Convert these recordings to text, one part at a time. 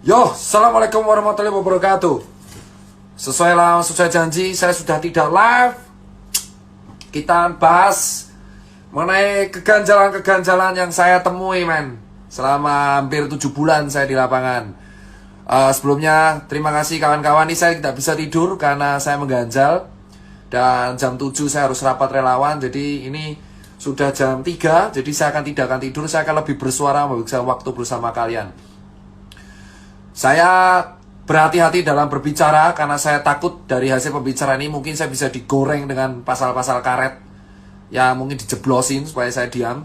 Yo, assalamualaikum warahmatullahi wabarakatuh. Sesuai janji, saya sudah tidak live. Kita bahas mengenai keganjalan-keganjalan yang saya temui, men. Selama hampir 7 bulan saya di lapangan. Sebelumnya, terima kasih kawan-kawan. Ini saya tidak bisa tidur karena saya mengganjal. Dan jam 7 saya harus rapat relawan. Jadi ini sudah jam 3. Jadi saya tidak akan tidur. Saya akan lebih bersuara, menghabiskan waktu bersama kalian. Saya berhati-hati dalam berbicara karena saya takut dari hasil pembicaraan ini mungkin saya bisa digoreng dengan pasal-pasal karet. Ya mungkin dijeblosin supaya saya diam.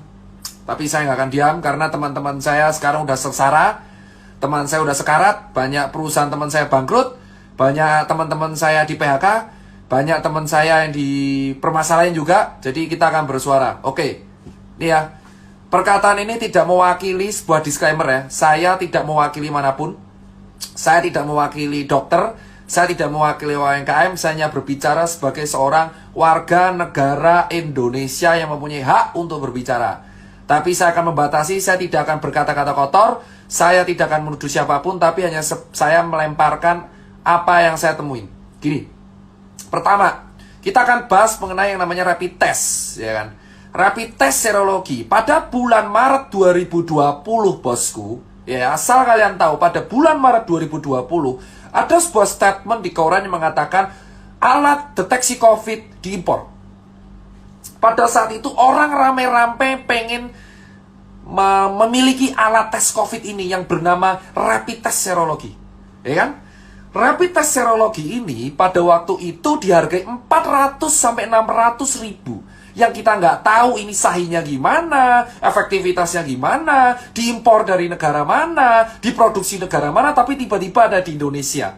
Tapi saya nggak akan diam karena teman-teman saya sekarang udah sengsara. Teman saya udah sekarat. Banyak perusahaan teman saya bangkrut. Banyak teman-teman saya di PHK. Banyak teman saya yang dipermasalahin juga. Jadi kita akan bersuara. Oke, ini ya. Perkataan ini tidak mewakili sebuah disclaimer ya. Saya tidak mewakili manapun. Saya tidak mewakili dokter, saya tidak mewakili UMKM, saya hanya berbicara sebagai seorang warga negara Indonesia yang mempunyai hak untuk berbicara. Tapi saya akan membatasi, saya tidak akan berkata-kata kotor, saya tidak akan menuduh siapapun, tapi hanya saya melemparkan apa yang saya temuin. Gini, pertama, kita akan bahas mengenai yang namanya rapid test, ya kan? Rapid test serologi pada bulan Maret 2020, bosku. Ya, asal kalian tahu, pada bulan Maret 2020 ada sebuah statement di koran yang mengatakan alat deteksi COVID diimpor. Pada saat itu orang rame-rame pengen memiliki alat tes COVID ini yang bernama rapid test serologi. Ya kan? Rapid test serologi ini pada waktu itu dihargai 400 sampai 600 ribu. Yang kita nggak tahu ini sahihnya gimana, efektivitasnya gimana, diimpor dari negara mana, diproduksi negara mana, tapi tiba-tiba ada di Indonesia.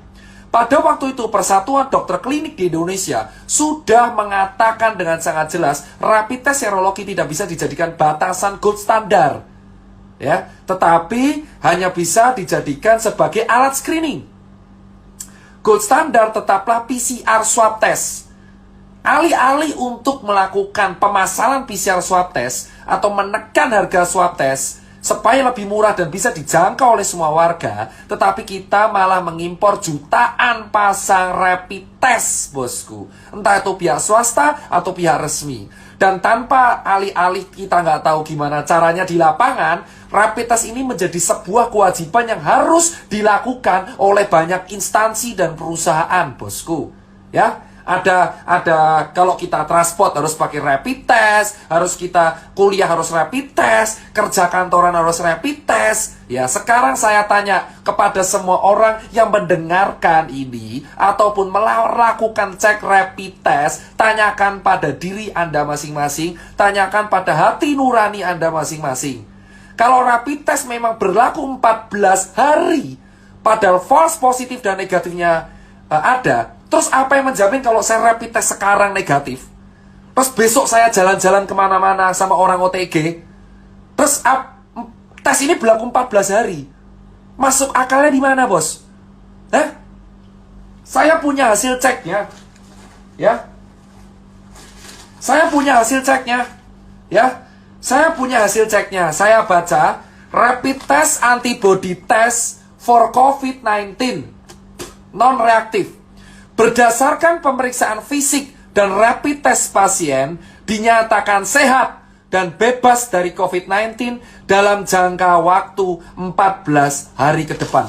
Pada waktu itu Persatuan Dokter Klinik di Indonesia sudah mengatakan dengan sangat jelas rapid test serologi tidak bisa dijadikan batasan gold standar, ya, tetapi hanya bisa dijadikan sebagai alat screening. Gold standar tetaplah PCR swab test. Alih-alih untuk melakukan pemasaran PCR swab test atau menekan harga swab test supaya lebih murah dan bisa dijangkau oleh semua warga, tetapi kita malah mengimpor jutaan pasang rapid test, bosku. Entah itu pihak swasta atau pihak resmi. Dan tanpa alih-alih kita nggak tahu gimana caranya di lapangan, rapid test ini menjadi sebuah kewajiban yang harus dilakukan oleh banyak instansi dan perusahaan, bosku. Ya, ada kalau kita transport harus pakai rapid test, harus kita kuliah harus rapid test, kerja kantoran harus rapid test. Ya, sekarang saya tanya kepada semua orang yang mendengarkan ini ataupun melakukan cek rapid test, tanyakan pada diri Anda masing-masing, tanyakan pada hati nurani Anda masing-masing. Kalau rapid test memang berlaku 14 hari, padahal false positif dan negatifnya ada, terus apa yang menjamin kalau saya rapid test sekarang negatif, terus besok saya jalan-jalan kemana-mana sama orang OTG, terus tes ini berlaku 14 hari. Masuk akalnya di mana, bos? Saya punya hasil ceknya. Ya. Saya punya hasil ceknya. Ya. Saya punya hasil ceknya. Saya baca rapid test antibody test for COVID-19 non-reaktif. Berdasarkan pemeriksaan fisik dan rapid test pasien dinyatakan sehat dan bebas dari COVID-19 dalam jangka waktu 14 hari ke depan.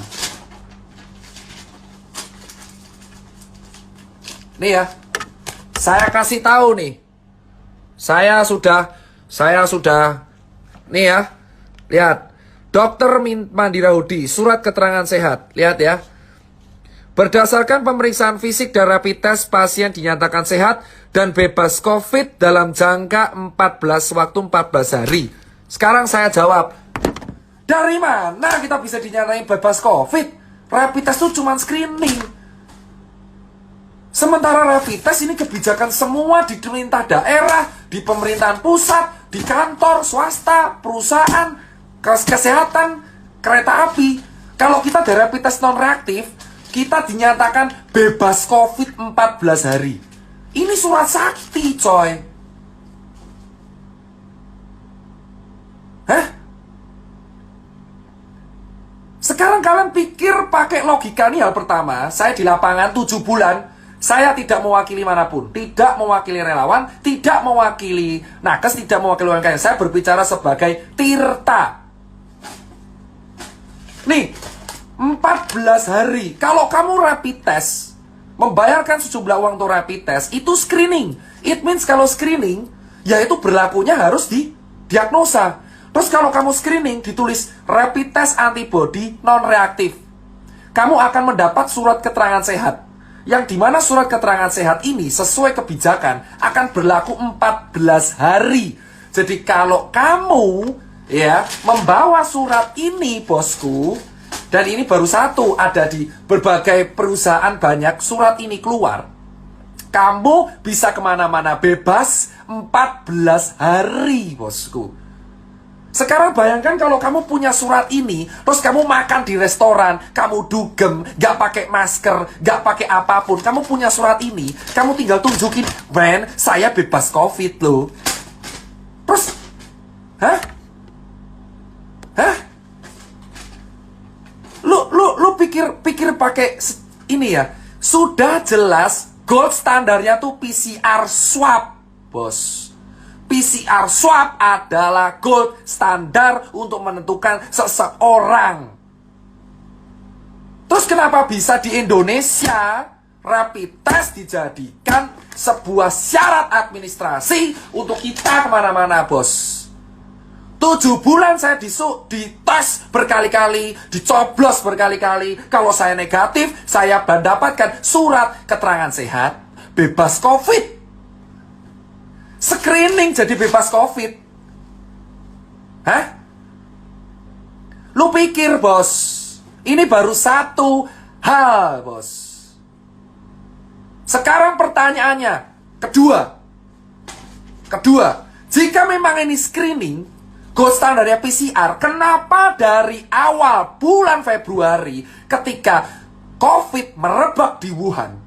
Nih ya, saya kasih tahu nih. Saya sudah nih ya. Lihat. Dr. Mandirahudi, surat keterangan sehat. Lihat ya. Berdasarkan pemeriksaan fisik dan rapid test, pasien dinyatakan sehat dan bebas COVID dalam jangka 14 hari. Sekarang saya jawab, dari mana kita bisa dinyatain bebas COVID? Rapid test itu cuma screening. Sementara rapid test ini kebijakan semua di pemerintah daerah, di pemerintahan pusat, di kantor, swasta, perusahaan, kesehatan, kereta api. Kalau kita ada rapid test non-reaktif, kita dinyatakan bebas COVID 14 hari. Ini surat sakti, coy. Sekarang kalian pikir pakai logika nih, hal pertama, saya di lapangan 7 bulan, saya tidak mewakili manapun, tidak mewakili relawan, tidak mewakili nakes, tidak mewakili UMKM. Saya berbicara sebagai Tirta. Nih, 14 hari. Kalau kamu rapid test, membayarkan sejumlah uang untuk rapid test, itu screening. It means kalau screening, ya itu berlakunya harus di diagnosa. Terus kalau kamu screening ditulis rapid test antibody non-reaktif, kamu akan mendapat surat keterangan sehat. Yang dimana surat keterangan sehat ini sesuai kebijakan akan berlaku 14 hari. Jadi kalau kamu ya membawa surat ini, bosku, dan ini baru satu, ada di berbagai perusahaan banyak surat ini keluar, kamu bisa kemana-mana bebas 14 hari, bosku. Sekarang bayangkan kalau kamu punya surat ini, terus kamu makan di restoran, kamu dugem, gak pakai masker, gak pakai apapun, kamu punya surat ini, kamu tinggal tunjukin, men, saya bebas COVID loh. Terus, hah? Lu pikir pakai ini ya? Sudah jelas gold standarnya tuh PCR swab, bos. PCR swab adalah gold standar untuk menentukan seseorang. Terus kenapa bisa di Indonesia rapid test dijadikan sebuah syarat administrasi untuk kita kemana-mana, bos? 7 bulan saya dites berkali-kali, dicoblos berkali-kali. Kalau saya negatif, saya mendapatkan surat keterangan sehat bebas COVID. Screening jadi bebas COVID. Hah? Lu pikir, bos, ini baru satu hal, bos. Sekarang pertanyaannya, kedua, jika memang ini screening, gold standarnya PCR, kenapa dari awal bulan Februari ketika COVID merebak di Wuhan,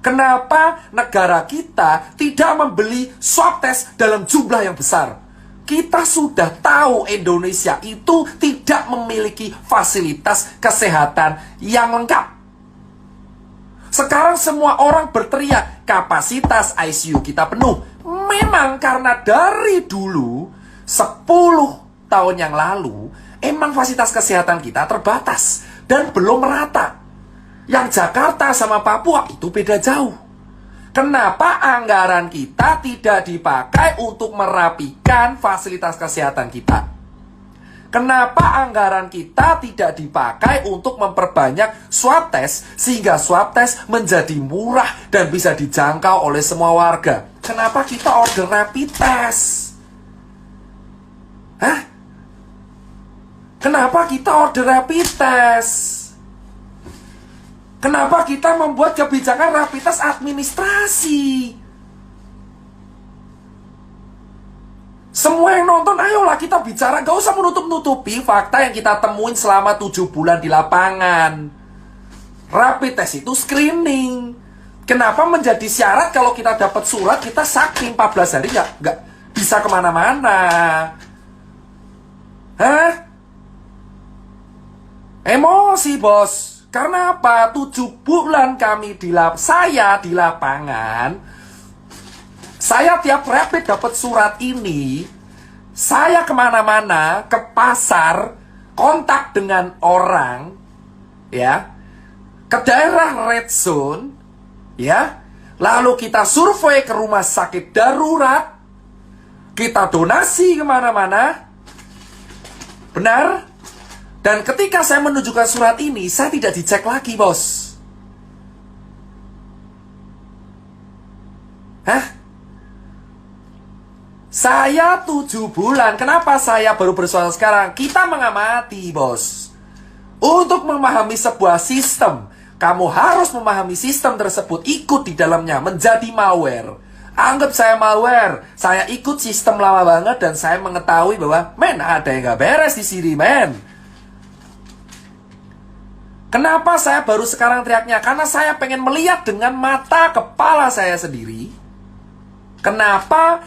kenapa negara kita tidak membeli swab test dalam jumlah yang besar? Kita sudah tahu Indonesia itu tidak memiliki fasilitas kesehatan yang lengkap. Sekarang semua orang berteriak, kapasitas ICU kita penuh. Memang karena dari dulu, 10 tahun yang lalu, emang fasilitas kesehatan kita terbatas dan belum merata. Yang Jakarta sama Papua itu beda jauh. Kenapa anggaran kita tidak dipakai untuk merapikan fasilitas kesehatan kita? Kenapa anggaran kita tidak dipakai untuk memperbanyak swab test sehingga swab test menjadi murah dan bisa dijangkau oleh semua warga? Kenapa kita order rapid test? Hah? Kenapa kita order rapid test? Kenapa kita membuat kebijakan rapid test administrasi? Semua yang nonton, ayolah kita bicara. Gak usah menutup-nutupi fakta yang kita temuin selama 7 bulan di lapangan. Rapid test itu screening. Kenapa menjadi syarat kalau kita dapat surat, kita sakit 14 hari gak bisa kemana-mana? Hah? Emosi, bos. Karena apa? 7 bulan kami saya di lapangan, saya tiap rapid dapat surat ini, saya kemana-mana, ke pasar, kontak dengan orang, ya, ke daerah red zone, ya, lalu kita survei ke rumah sakit darurat, kita donasi kemana-mana, benar? Dan ketika saya menunjukkan surat ini, saya tidak dicek lagi, bos. Hah? Saya 7 bulan. Kenapa saya baru bersuara sekarang? Kita mengamati, bos. Untuk memahami sebuah sistem, kamu harus memahami sistem tersebut, ikut di dalamnya, menjadi malware. Anggap saya malware. Saya ikut sistem lama banget dan saya mengetahui bahwa, men, ada yang gak beres di sini, men. Kenapa saya baru sekarang teriaknya? Karena saya pengen melihat dengan mata kepala saya sendiri. Kenapa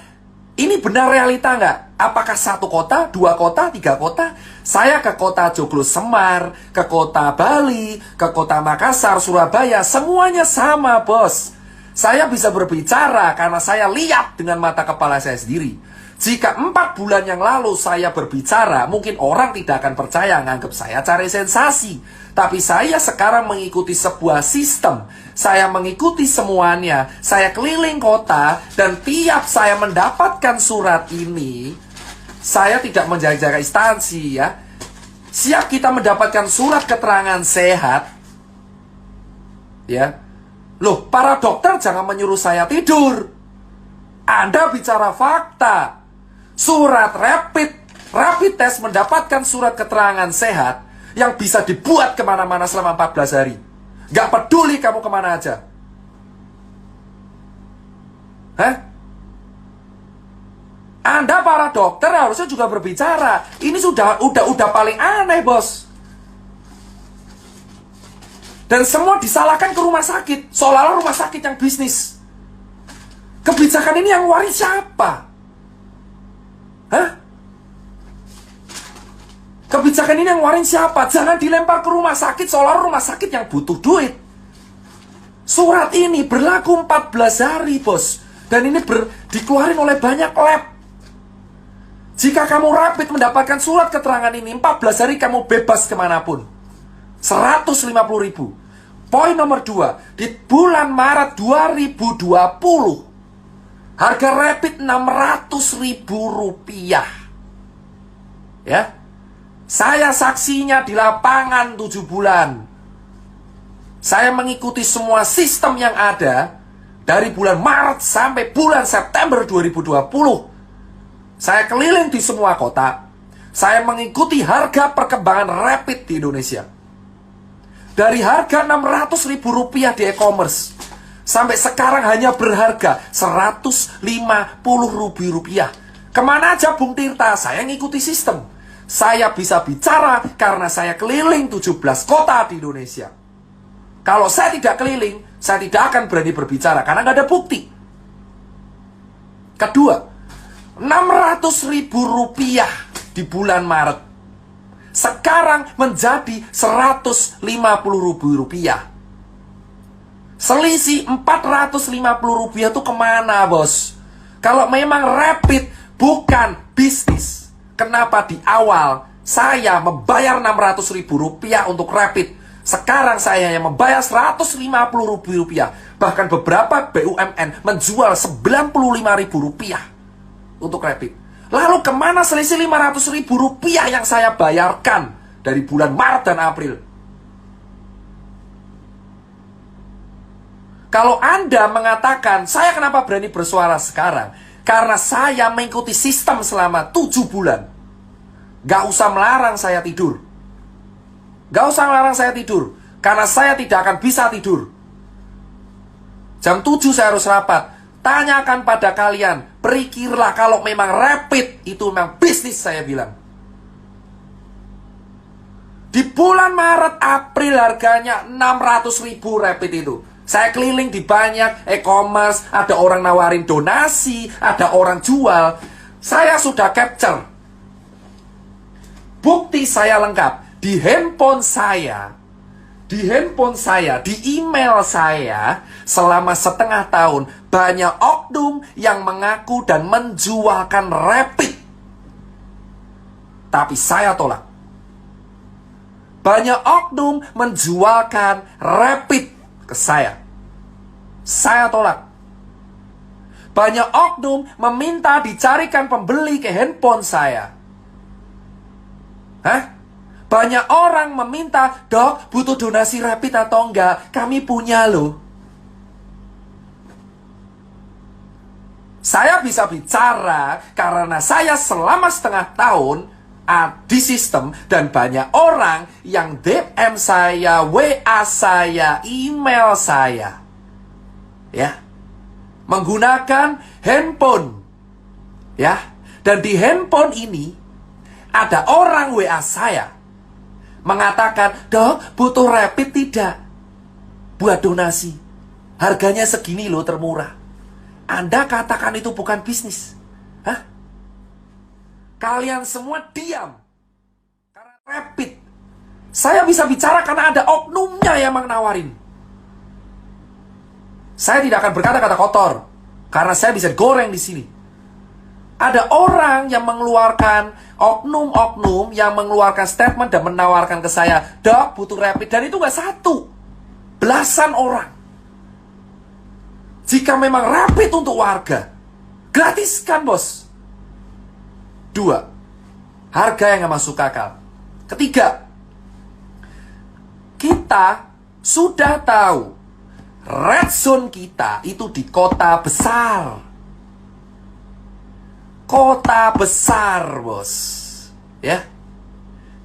Ini benar realita nggak? Apakah 1 kota, 2 kota, 3 kota? Saya ke kota Joglo Semar, ke kota Bali, ke kota Makassar, Surabaya, semuanya sama, bos. Saya bisa berbicara karena saya lihat dengan mata kepala saya sendiri. Jika 4 bulan yang lalu saya berbicara, mungkin orang tidak akan percaya, nganggap saya cari sensasi. Tapi saya sekarang mengikuti sebuah sistem. Saya mengikuti semuanya. Saya keliling kota, dan tiap saya mendapatkan surat ini, saya tidak menjaga instansi ya. Siap kita mendapatkan surat keterangan sehat, ya. Loh, para dokter jangan menyuruh saya tidur. Anda bicara fakta. Surat rapid test mendapatkan surat keterangan sehat yang bisa dibuat kemana-mana selama 14 hari. Gak peduli kamu kemana aja. Hah? Anda para dokter harusnya juga berbicara. Ini udah paling aneh, bos. Dan semua disalahkan ke rumah sakit, seolah-olah rumah sakit yang bisnis. Kebijakan ini yang waris siapa? Hah? Kebijakan ini yang waris siapa? Jangan dilempar ke rumah sakit seolah-olah rumah sakit yang butuh duit. Surat ini berlaku 14 hari, bos. Dan ini dikeluarin oleh banyak lab. Jika kamu rapid mendapatkan surat keterangan ini, 14 hari kamu bebas kemanapun. 150.000. Poin nomor 2, di bulan Maret 2020, harga rapid Rp600.000. Ya. Saya saksinya di lapangan 7 bulan. Saya mengikuti semua sistem yang ada dari bulan Maret sampai bulan September 2020. Saya keliling di semua kota. Saya mengikuti harga perkembangan rapid di Indonesia. Dari harga Rp600.000 di e-commerce sampai sekarang hanya berharga Rp150.000. Kemana aja Bung Tirta? Saya ngikuti sistem. Saya bisa bicara karena saya keliling 17 kota di Indonesia. Kalau saya tidak keliling, saya tidak akan berani berbicara karena nggak ada bukti. Kedua, Rp600.000 di bulan Maret sekarang menjadi Rp150.000. Selisih Rp450.000 itu kemana, bos? Kalau memang rapid bukan bisnis, kenapa di awal saya membayar Rp600.000 untuk rapid? Sekarang saya hanya membayar Rp150.000. Bahkan beberapa BUMN menjual Rp95.000 untuk rapid. Lalu kemana selisih Rp500.000 yang saya bayarkan dari bulan Maret dan April? Kalau Anda mengatakan, saya kenapa berani bersuara sekarang? Karena saya mengikuti sistem selama 7 bulan. Gak usah melarang saya tidur. Gak usah melarang saya tidur. Karena saya tidak akan bisa tidur. Jam 7 saya harus rapat. Tanyakan pada kalian, berpikirlah kalau memang rapid itu memang bisnis, saya bilang. Di bulan Maret, April harganya Rp600.000 rapid itu. Saya keliling di banyak e-commerce, ada orang nawarin donasi, ada orang jual. Saya sudah capture. Bukti saya lengkap. Di handphone saya, di email saya, selama setengah tahun, banyak oknum yang mengaku dan menjualkan rapid. Tapi saya tolak. Banyak oknum menjualkan rapid ke saya. Saya tolak. Banyak oknum meminta dicarikan pembeli ke handphone saya. Hah? Banyak orang meminta, dok, butuh donasi rapid atau enggak? Kami punya loh. Saya bisa bicara karena saya selama setengah tahun di sistem, dan banyak orang yang DM saya, WA saya, email saya, ya, menggunakan handphone, ya. Dan di handphone ini ada orang WA saya mengatakan, dok, butuh rapid tidak? Buat donasi. Harganya segini loh, termurah. Anda katakan itu bukan bisnis. Hah? Kalian semua diam. Karena rapid. Saya bisa bicara karena ada oknumnya yang nawarin. Saya tidak akan berkata-kata kotor. Karena saya bisa goreng di sini. Ada orang yang mengeluarkan oknum-oknum yang mengeluarkan statement dan menawarkan ke saya, "Dok, butuh rapid." Dan itu nggak satu, belasan orang. Jika memang rapid untuk warga, gratiskan, bos. 2, harga yang nggak masuk akal. Ketiga, kita sudah tahu red zone kita itu di kota besar. Kota besar, bos. Ya.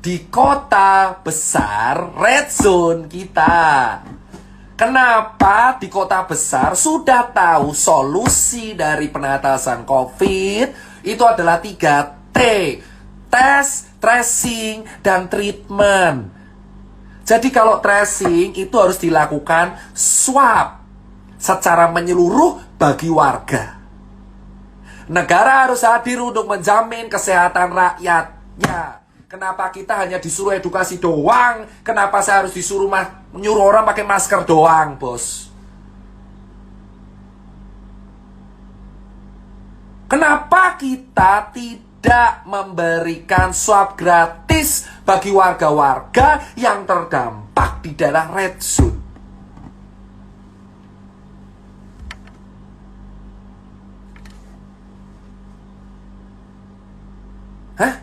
Di kota besar, red zone kita. Kenapa di kota besar sudah tahu solusi dari pengatasan COVID itu adalah 3T. Tes, tracing, dan treatment. Jadi kalau tracing itu harus dilakukan swab secara menyeluruh bagi warga. Negara harus hadir untuk menjamin kesehatan rakyatnya. Kenapa kita hanya disuruh edukasi doang? Kenapa saya harus disuruh menyuruh orang pakai masker doang, bos? Kenapa kita tidak memberikan swab gratis bagi warga-warga yang terdampak di daerah red zone? Hah?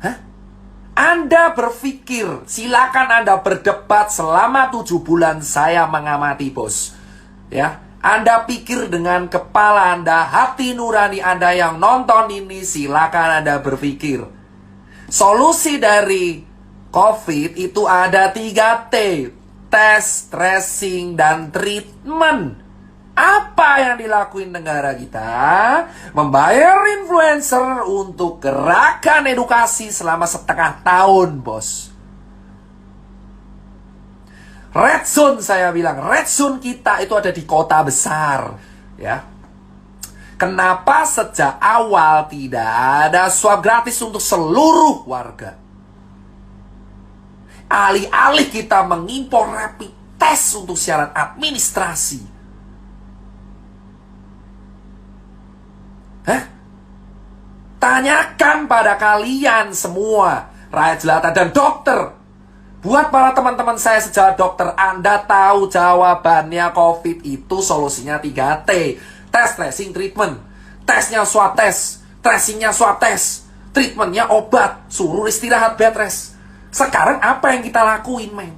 Hah? Anda berpikir, silakan Anda berdebat selama 7 bulan saya mengamati, bos. Ya, Anda pikir dengan kepala Anda, hati nurani Anda yang nonton ini, silakan Anda berpikir. Solusi dari COVID itu ada 3T. Tes, tracing, dan treatment. Apa yang dilakuin negara kita? Membayar influencer untuk gerakan edukasi selama setengah tahun, bos. Red zone, saya bilang, red zone kita itu ada di kota besar, ya. Kenapa sejak awal tidak ada swab gratis untuk seluruh warga? Alih-alih kita mengimpor rapid test untuk syarat administrasi. Hah? Tanyakan pada kalian semua, rakyat jelata dan dokter. Buat para teman-teman saya sejawat dokter, Anda tahu jawabannya COVID itu solusinya 3T. Tes, tracing, treatment. Tesnya swab tes, tracingnya swab tes, treatmentnya obat, suruh istirahat bed rest. Sekarang apa yang kita lakuin, men?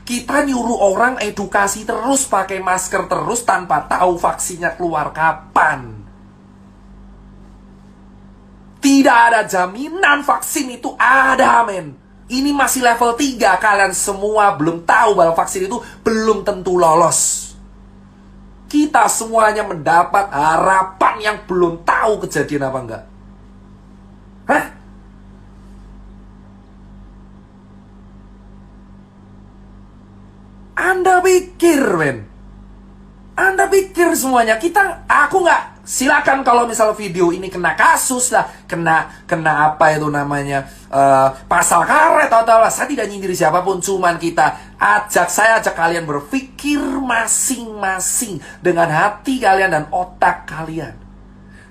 Kita nyuruh orang edukasi terus, pakai masker terus tanpa tahu vaksinnya keluar kapan. Tidak ada jaminan vaksin itu ada, men. Ini masih level 3. Kalian semua belum tahu bahwa vaksin itu belum tentu lolos. Kita semuanya mendapat harapan yang belum tahu kejadian apa enggak. Hah? Anda pikir, men? Anda pikir semuanya aku nggak, silakan kalau misal video ini kena kasus lah, kena apa itu namanya, pasal karet atau apa, saya tidak nyindir siapapun, cuman saya ajak kalian berpikir masing-masing dengan hati kalian dan otak kalian.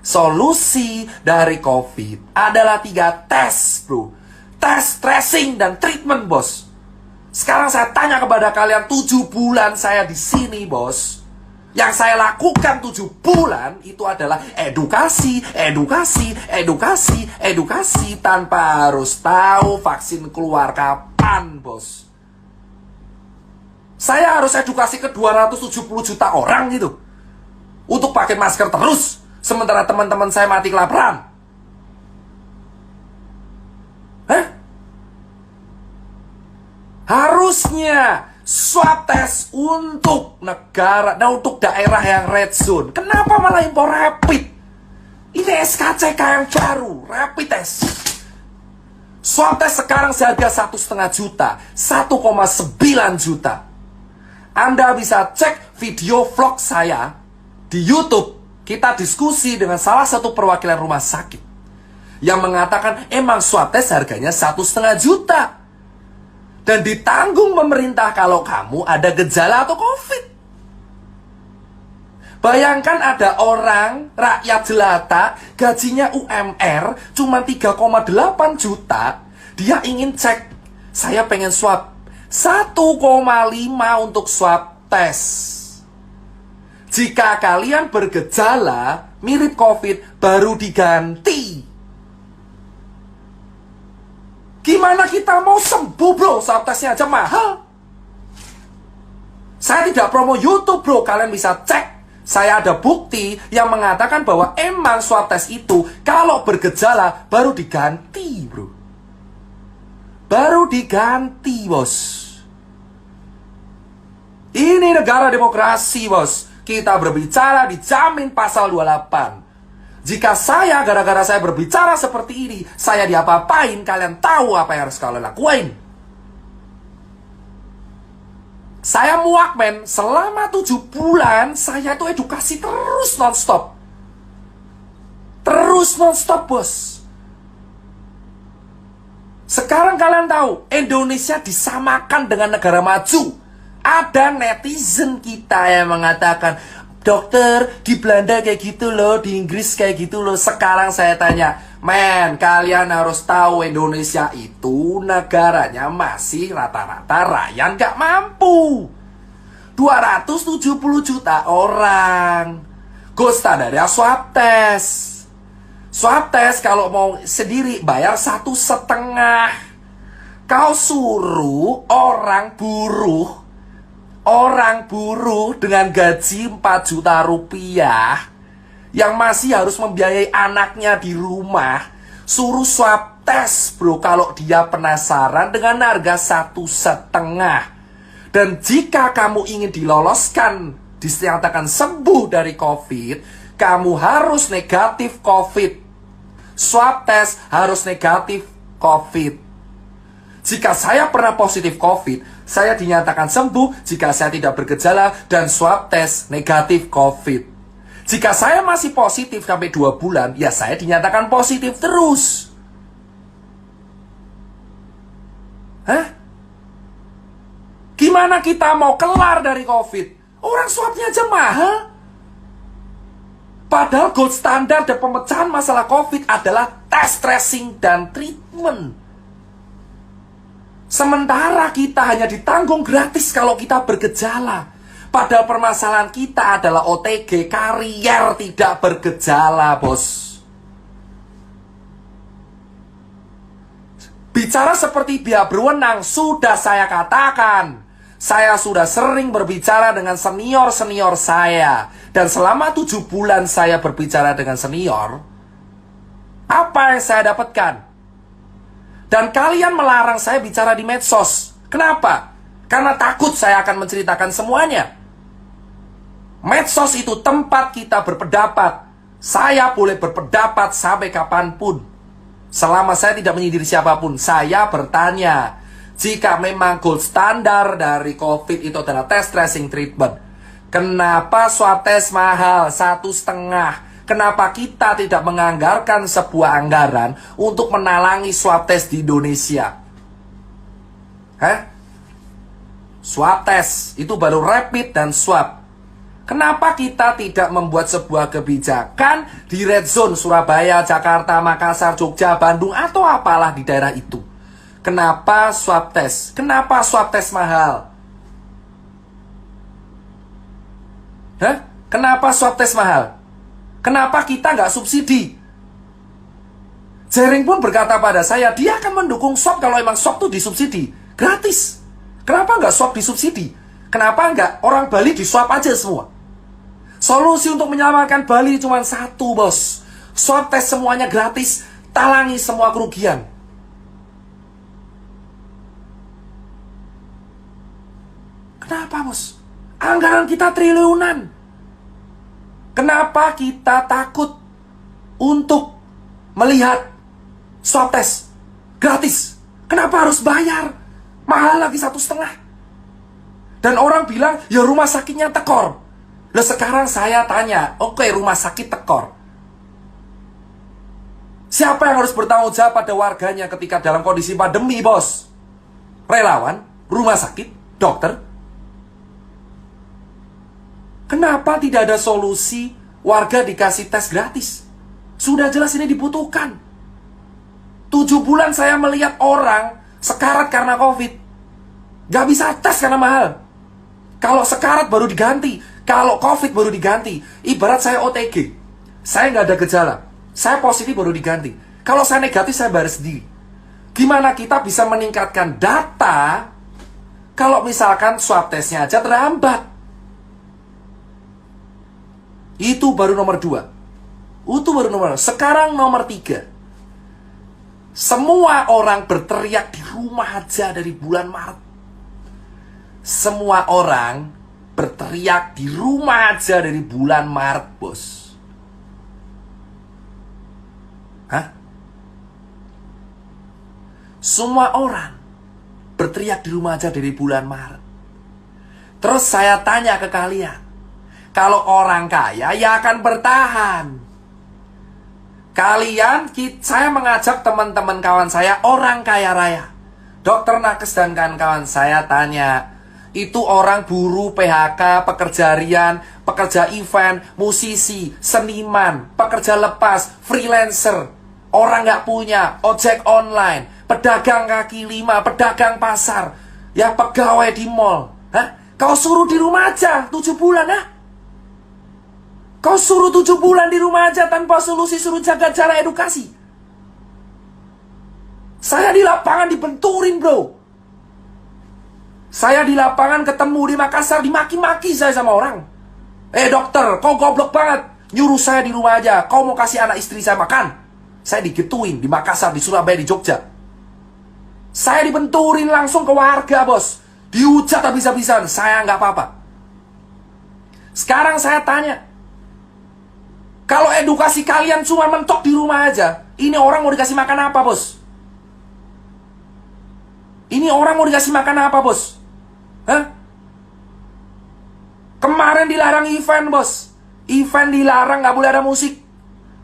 Solusi dari COVID adalah 3 tes, bro. Tes, tracing, dan treatment, bos. Sekarang saya tanya kepada kalian, 7 bulan saya di sini, bos. Yang saya lakukan 7 bulan itu adalah edukasi tanpa harus tahu vaksin keluar kapan, bos. Saya harus edukasi ke 270 juta orang gitu untuk pakai masker terus, sementara teman-teman saya mati kelaparan. Hah? Harusnya swab test untuk negara, nah untuk daerah yang red zone. Kenapa malah impor rapid? Ini SKCK yang baru, rapid test. Swab test sekarang seharga 1,5 juta, 1,9 juta. Anda bisa cek video vlog saya Di YouTube, kita diskusi dengan salah satu perwakilan rumah sakit yang mengatakan emang swab test harganya 1,5 juta. Dan ditanggung pemerintah kalau kamu ada gejala atau COVID. Bayangkan ada orang, rakyat jelata, gajinya UMR cuma 3,8 juta. Dia ingin cek, saya pengen swab 1,5 untuk swab tes. Jika kalian bergejala mirip COVID, baru diganti. Gimana kita mau sembuh bro, swab tesnya aja mahal. Saya tidak promo YouTube bro, kalian bisa cek. Saya ada bukti yang mengatakan bahwa emang swab tes itu kalau bergejala baru diganti bro. Baru diganti bos. Ini negara demokrasi bos. Kita berbicara dijamin pasal 28. Jika saya gara-gara saya berbicara seperti ini, saya diapa-apain, kalian tahu apa yang harus kalian lakuin. Saya muak men, selama 7 bulan saya tuh edukasi terus non-stop. Terus non-stop bos. Sekarang kalian tahu, Indonesia disamakan dengan negara maju. Ada netizen kita yang mengatakan, dokter, di Belanda kayak gitu loh, di Inggris kayak gitu loh. Sekarang saya tanya, men, kalian harus tahu Indonesia itu negaranya masih rata-rata rakyat gak mampu. 270 juta orang. Gold standarnya swab test. Swab test kalau mau sendiri bayar 1,5. Kau suruh orang buruh dengan gaji 4 juta rupiah yang masih harus membiayai anaknya di rumah, suruh swab tes bro kalau dia penasaran dengan harga 1,5. Dan jika kamu ingin diloloskan, dinyatakan sembuh dari COVID, kamu harus negatif COVID. Swab tes harus negatif COVID. Jika saya pernah positif COVID, saya dinyatakan sembuh jika saya tidak bergejala dan swab tes negatif COVID. Jika saya masih positif sampai 2 bulan, ya saya dinyatakan positif terus. Hah? Gimana kita mau kelar dari COVID? Orang swabnya aja mahal. Padahal gold standar dan pemecahan masalah COVID adalah tes, tracing, dan treatment. Sementara kita hanya ditanggung gratis kalau kita bergejala. Padahal permasalahan kita adalah OTG, karier tidak bergejala, bos. Bicara seperti pihak berwenang, sudah saya katakan. Saya sudah sering berbicara dengan senior-senior saya. Dan selama 7 bulan saya berbicara dengan senior, apa yang saya dapatkan? Dan kalian melarang saya bicara di medsos. Kenapa? Karena takut saya akan menceritakan semuanya. Medsos itu tempat kita berpendapat. Saya boleh berpendapat sampai kapanpun. Selama saya tidak menyindir siapapun, saya bertanya. Jika memang gold standar dari COVID itu adalah tes, tracing, treatment, kenapa swab tes mahal 1,5? Kenapa kita tidak menganggarkan sebuah anggaran untuk menalangi swab test di Indonesia? Hah? Swab test, itu baru rapid dan swab. Kenapa kita tidak membuat sebuah kebijakan di red zone Surabaya, Jakarta, Makassar, Jogja, Bandung, atau apalah di daerah itu? Kenapa swab test? Kenapa swab test mahal? Hah? Kenapa swab test mahal? Kenapa kita nggak subsidi? Jering pun berkata pada saya, dia akan mendukung swab kalau emang swab itu disubsidi. Gratis. Kenapa nggak swab disubsidi? Kenapa nggak orang Bali diswab aja semua? Solusi untuk menyelamatkan Bali cuma satu, bos. Swab tes semuanya gratis, talangi semua kerugian. Kenapa, bos? Anggaran kita triliunan. Kenapa kita takut untuk melihat swab test gratis? Kenapa harus bayar? Mahal lagi 1,5. Dan orang bilang, ya rumah sakitnya tekor. Nah sekarang saya tanya, oke, rumah sakit tekor. Siapa yang harus bertanggung jawab pada warganya ketika dalam kondisi pandemi, bos? Relawan, rumah sakit, dokter. Kenapa tidak ada solusi warga dikasih tes gratis? Sudah jelas ini dibutuhkan. 7 bulan saya melihat orang sekarat karena COVID. Gak bisa tes karena mahal. Kalau sekarat baru diganti, kalau COVID baru diganti. Ibarat saya OTG, saya nggak ada gejala, saya positif baru diganti. Kalau saya negatif, saya bayar sendiri. Gimana kita bisa meningkatkan data kalau misalkan swab testnya aja terhambat? Itu baru nomor 2. Itu baru nomor 2. Sekarang nomor 3. Semua orang berteriak di rumah aja dari bulan Maret. Semua orang berteriak di rumah aja dari bulan Maret, bos. Hah? Semua orang berteriak di rumah aja dari bulan Maret. Terus saya tanya ke kalian, kalau orang kaya ya akan bertahan. Saya mengajak teman-teman kawan saya orang kaya raya, Dokter Nakes dan kawan-kawan, saya tanya, itu orang buruh, PHK, pekerja harian, pekerja event, musisi, seniman, pekerja lepas, freelancer, orang nggak punya, ojek online, pedagang kaki lima, pedagang pasar, ya pegawai di mall. Hah? Kau suruh di rumah aja 7 bulan, ha? Kau suruh 7 bulan di rumah aja tanpa solusi, suruh jaga jarak, edukasi. Saya di lapangan dibenturin, bro. Saya di lapangan ketemu di Makassar, dimaki-maki saya sama orang. Dokter, kau goblok banget. Nyuruh saya di rumah aja. Kau mau kasih anak istri saya makan. Saya digituin di Makassar, di Surabaya, di Jogja. Saya dibenturin langsung ke warga, bos. Dihujat habis-habisan. Saya nggak apa-apa. Sekarang saya tanya, kalau edukasi kalian cuma mentok di rumah aja, ini orang mau dikasih makan apa, bos? Ini orang mau dikasih makan apa, bos? Hah? Kemarin dilarang event, bos. Event dilarang, nggak boleh ada musik.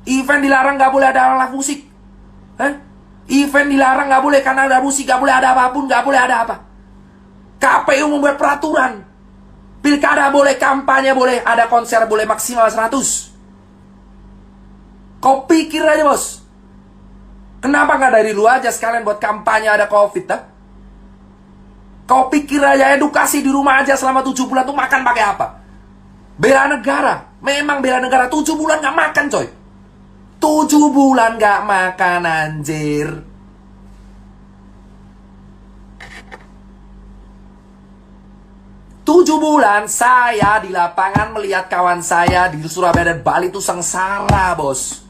Event dilarang, nggak boleh ada alat musik. Hah? Event dilarang, nggak boleh karena ada musik, nggak boleh ada apapun, nggak boleh ada apa. KPU membuat peraturan. Pilkada boleh, kampanye boleh, ada konser boleh maksimal 100. Kau pikir aja, bos. Kenapa nggak dari lu aja sekalian buat kampanye ada COVID, dah? Kau pikir aja edukasi di rumah aja selama 7 bulan tuh makan pakai apa? Bela negara. Memang bela negara. 7 bulan gak makan, coy. 7 bulan gak makan, anjir. Tujuh bulan saya di lapangan melihat kawan saya di Surabaya dan Bali itu sengsara, bos.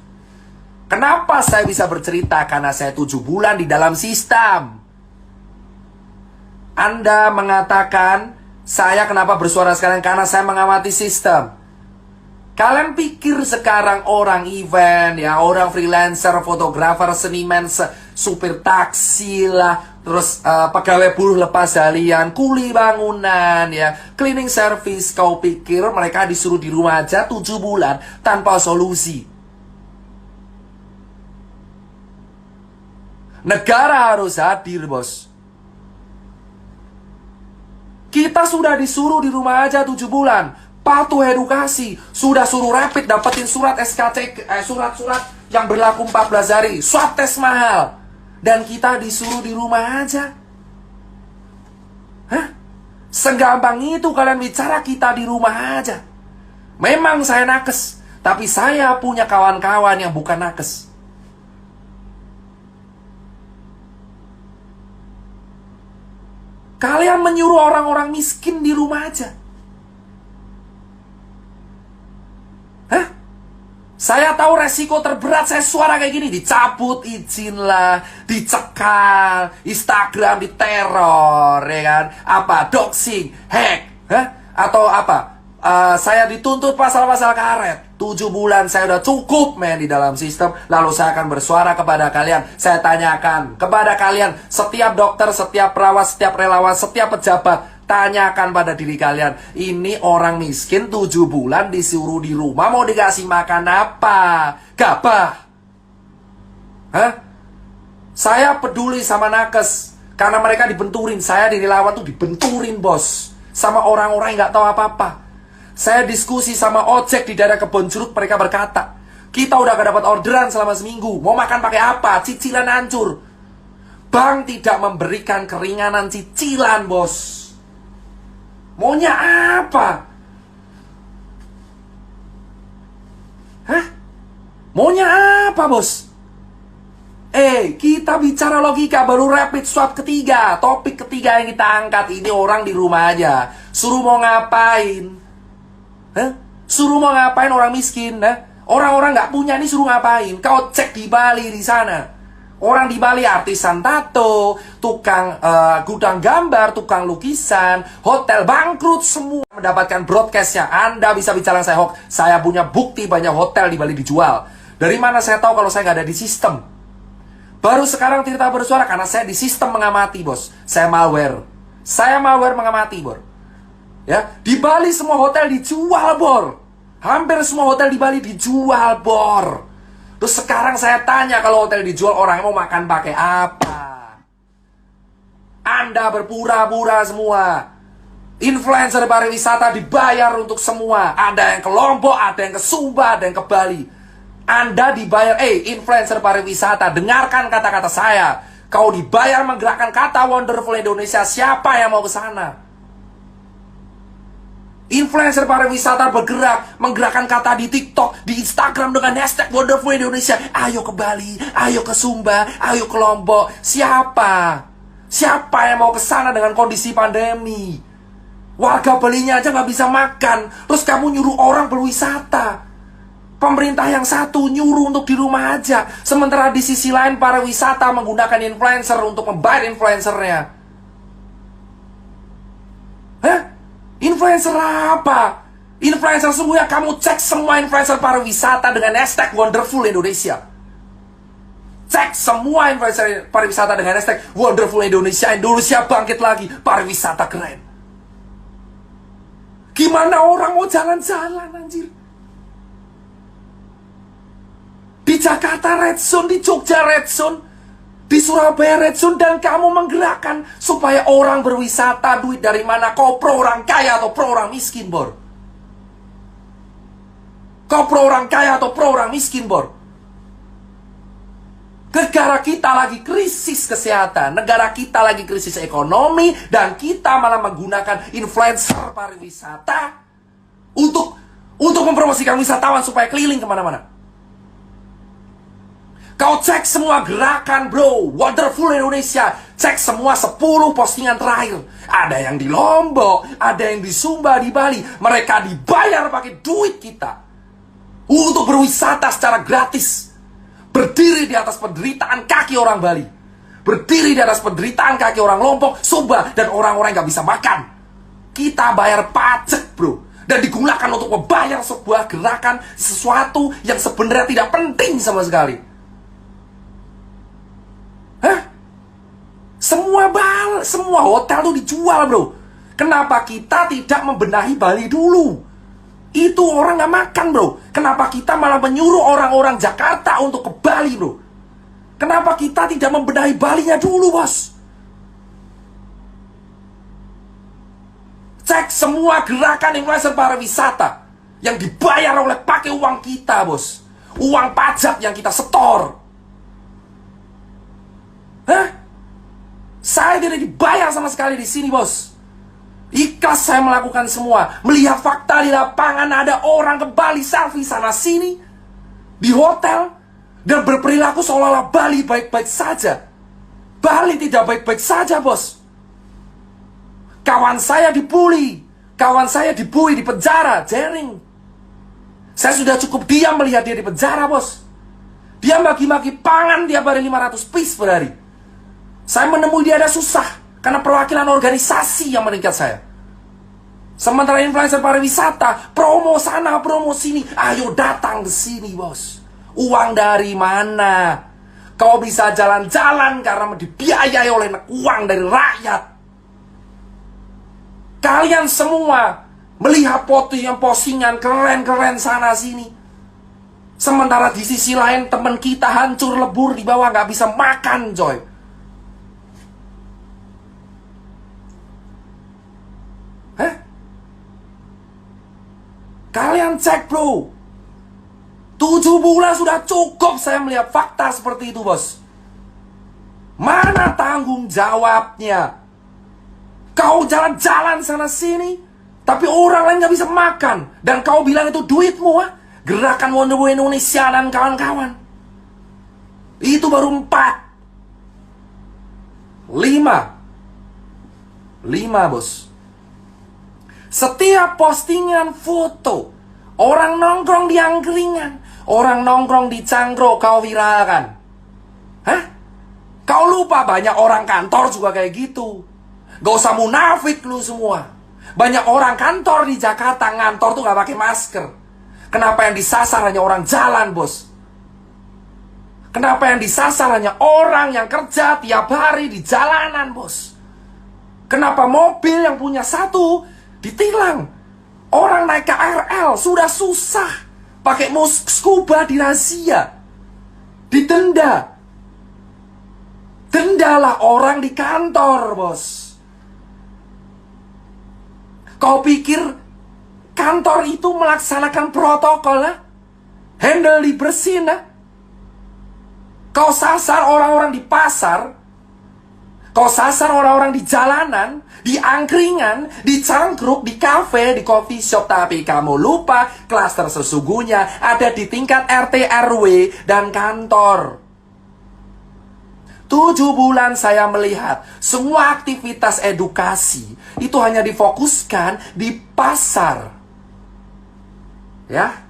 Kenapa saya bisa bercerita? Karena saya 7 bulan di dalam sistem. Anda mengatakan, saya kenapa bersuara sekarang? Karena saya mengamati sistem. Kalian pikir sekarang orang event, ya, orang freelancer, fotografer, seniman, supir taksi lah, terus pegawai buruh lepas harian, kuli bangunan, ya, cleaning service, kau pikir mereka disuruh di rumah aja 7 bulan tanpa solusi? Negara harus hadir, bos. Kita sudah disuruh di rumah aja 7 bulan. Patuh edukasi. Sudah suruh rapid, dapetin surat SKCK, surat-surat yang berlaku 14 hari. Swab tes mahal. Dan kita disuruh di rumah aja. Hah? Segampang itu kalian bicara kita di rumah aja. Memang saya nakes, tapi saya punya kawan-kawan yang bukan nakes. Kalian menyuruh orang-orang miskin di rumah aja. Hah? Saya tahu resiko terberat saya suara kayak gini. Dicabut izin lah, dicekal, Instagram diteror, ya kan? Apa? Doxing, hack, hah? Atau apa? Saya dituntut pasal-pasal karet. 7 bulan saya udah cukup, men, di dalam sistem. Lalu saya akan bersuara kepada kalian. Saya tanyakan kepada kalian, setiap dokter, setiap perawat, setiap relawan, setiap pejabat, Tanyakan pada diri kalian, ini orang miskin 7 bulan disuruh di rumah, mau dikasih makan apa? Gabah. Hah? Saya peduli sama nakes, karena mereka dibenturin. Saya di relawan tuh dibenturin, bos, sama orang-orang yang gak tahu apa-apa. Saya diskusi sama ojek di daerah Kebonjeruk, mereka berkata, kita udah gak dapat orderan selama seminggu, mau makan pakai apa? Cicilan hancur. Bank tidak memberikan keringanan cicilan, bos. Maunya apa? Hah? Maunya apa, bos? Kita bicara logika, baru rapid swab ketiga. Topik ketiga yang kita angkat, ini orang di rumah aja. Suruh mau ngapain? Hah? Suruh mau ngapain orang miskin? Orang-orang nggak punya nih suruh ngapain? Kau cek di Bali di sana. Orang di Bali artisan tato, tukang gudang gambar, tukang lukisan, hotel bangkrut semua mendapatkan broadcastnya. Anda bisa bicara saya hoax. Saya punya bukti banyak hotel di Bali dijual. Dari mana saya tahu kalau saya nggak ada di sistem? Baru sekarang Tirta bersuara karena saya di sistem mengamati, bos. Saya malware. Saya malware mengamati, bor. Ya, di Bali semua hotel dijual, bor. Hampir semua hotel di Bali dijual, bor. Terus sekarang saya tanya, kalau hotel dijual, orang mau makan pakai apa? Anda berpura-pura semua. Influencer pariwisata dibayar untuk semua. Ada yang ke Lombok, ada yang ke Sumba, ada yang ke Bali. Anda dibayar, influencer pariwisata, dengarkan kata-kata saya. Kau dibayar menggerakkan kata Wonderful Indonesia, siapa yang mau ke sana? Influencer pariwisata bergerak, menggerakkan kata di TikTok, di Instagram dengan hashtag Wonderful Indonesia. Ayo ke Bali, ayo ke Sumba, ayo ke Lombok. Siapa? Siapa yang mau ke sana dengan kondisi pandemi? Warga Balinya aja nggak bisa makan, terus kamu nyuruh orang berwisata. Pemerintah yang satu nyuruh untuk di rumah aja, sementara di sisi lain pariwisata menggunakan influencer untuk membayar influencernya. Hah? Influencer apa? Influencer sungguhnya, kamu cek semua influencer pariwisata dengan hashtag Wonderful Indonesia. Cek semua influencer pariwisata dengan hashtag Wonderful Indonesia. Indonesia bangkit lagi, pariwisata keren. Gimana orang mau jalan-jalan, anjir? Di Jakarta Red Zone, di Jogja Red Zone, di Surabaya Red Zone, dan kamu menggerakkan supaya orang berwisata. Duit dari mana? Kau pro orang kaya atau pro orang miskin, bor? Kau pro orang kaya atau pro orang miskin, bor? Negara kita lagi krisis kesehatan, negara kita lagi krisis ekonomi, dan kita malah menggunakan influencer pariwisata untuk mempromosikan wisatawan supaya keliling kemana-mana. Kau cek semua gerakan, bro, Wonderful Indonesia. Cek semua 10 postingan terakhir. Ada yang di Lombok, ada yang di Sumba, di Bali. Mereka dibayar pakai duit kita untuk berwisata secara gratis. Berdiri di atas penderitaan kaki orang Bali, berdiri di atas penderitaan kaki orang Lombok, Sumba, dan orang-orang yang gak bisa makan. Kita bayar pajak, bro, dan digunakan untuk membayar sebuah gerakan, sesuatu yang sebenarnya tidak penting sama sekali. Hah? Semua hotel tuh dijual, bro. Kenapa kita tidak membenahi Bali dulu? Itu orang gak makan, bro. Kenapa kita malah menyuruh orang-orang Jakarta untuk ke Bali, bro? Kenapa kita tidak membenahi Balinya dulu, bos? Cek semua gerakan influencer pariwisata yang dibayar oleh pakai uang kita, bos. Uang pajak yang kita setor. Hah? Saya tidak dibayar sama sekali di sini, bos. Ikhlas saya melakukan semua. Melihat fakta di lapangan, ada orang ke Bali selfie sana sini di hotel dan berperilaku seolah-olah Bali baik-baik saja. Bali tidak baik-baik saja, bos. Kawan saya dibully, kawan saya dibully di penjara, jaring. Saya sudah cukup diam melihat dia di penjara, bos. Dia maki-maki pangan tiap hari 500 piece per hari. Saya menemui dia ada susah karena perwakilan organisasi yang meningkat saya. Sementara influencer pariwisata promo sana promo sini, ayo datang ke sini, bos. Uang dari mana? Kau bisa jalan-jalan karena dibiayai oleh uang dari rakyat. Kalian semua melihat postingan keren-keren sana sini. Sementara di sisi lain teman kita hancur lebur di bawah, nggak bisa makan, coy. Hah? Kalian cek, bro. 7 bulan sudah cukup saya melihat fakta seperti itu, bos. Mana tanggung jawabnya? Kau jalan-jalan sana sini, tapi orang lain nggak bisa makan. Dan kau bilang itu duitmu, ha? Gerakan Wonderboy Indonesia dan kawan-kawan. Itu baru 4. 5, bos. Setiap postingan foto, orang nongkrong di angkringan, orang nongkrong di cangkruk, kau viralkan. Hah? Kau lupa banyak orang kantor juga kayak gitu. Gak usah munafik lu semua. Banyak orang kantor di Jakarta ngantor tuh gak pakai masker. Kenapa yang disasar hanya orang jalan, bos? Kenapa yang disasar hanya orang yang kerja tiap hari di jalanan, bos? Kenapa mobil yang punya satu ditilang? Orang naik KRL sudah susah, pakai scuba dirazia, didenda. Dendalah orang di kantor, bos. Kau pikir kantor itu melaksanakan protokol, ha? Handle dibersihin, ha? Kau sasar orang-orang di pasar, kau sasar orang-orang di jalanan, di angkringan, di cangkruk, di kafe, di coffee shop. Tapi kamu lupa klaster sesungguhnya ada di tingkat RT, RW, dan kantor. 7 bulan saya melihat semua aktivitas edukasi itu hanya difokuskan di pasar. Ya.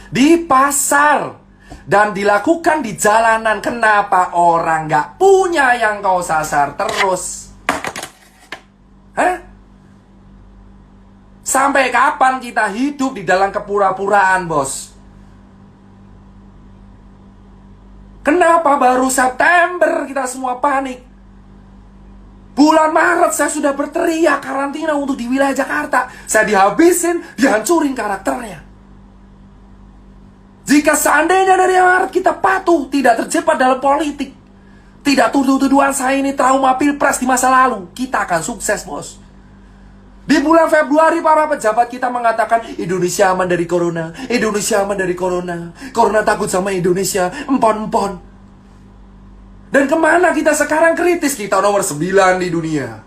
Di pasar. Dan dilakukan di jalanan. Kenapa orang gak punya yang kau sasar terus? Hah? Sampai kapan kita hidup di dalam kepura-puraan, bos? Kenapa baru September kita semua panik? Bulan Maret saya sudah berteriak karantina untuk di wilayah Jakarta. Saya dihabisin, dihancurin karakternya. Jika seandainya dari Maret kita patuh, tidak terjebak dalam politik, tidak tuduh-tuduhan saya ini trauma pilpres di masa lalu, kita akan sukses, bos. Di bulan Februari para pejabat kita mengatakan Indonesia aman dari corona, Indonesia aman dari corona, corona takut sama Indonesia, empon-empon. Dan kemana kita sekarang kritis? Kita nomor 9 di dunia.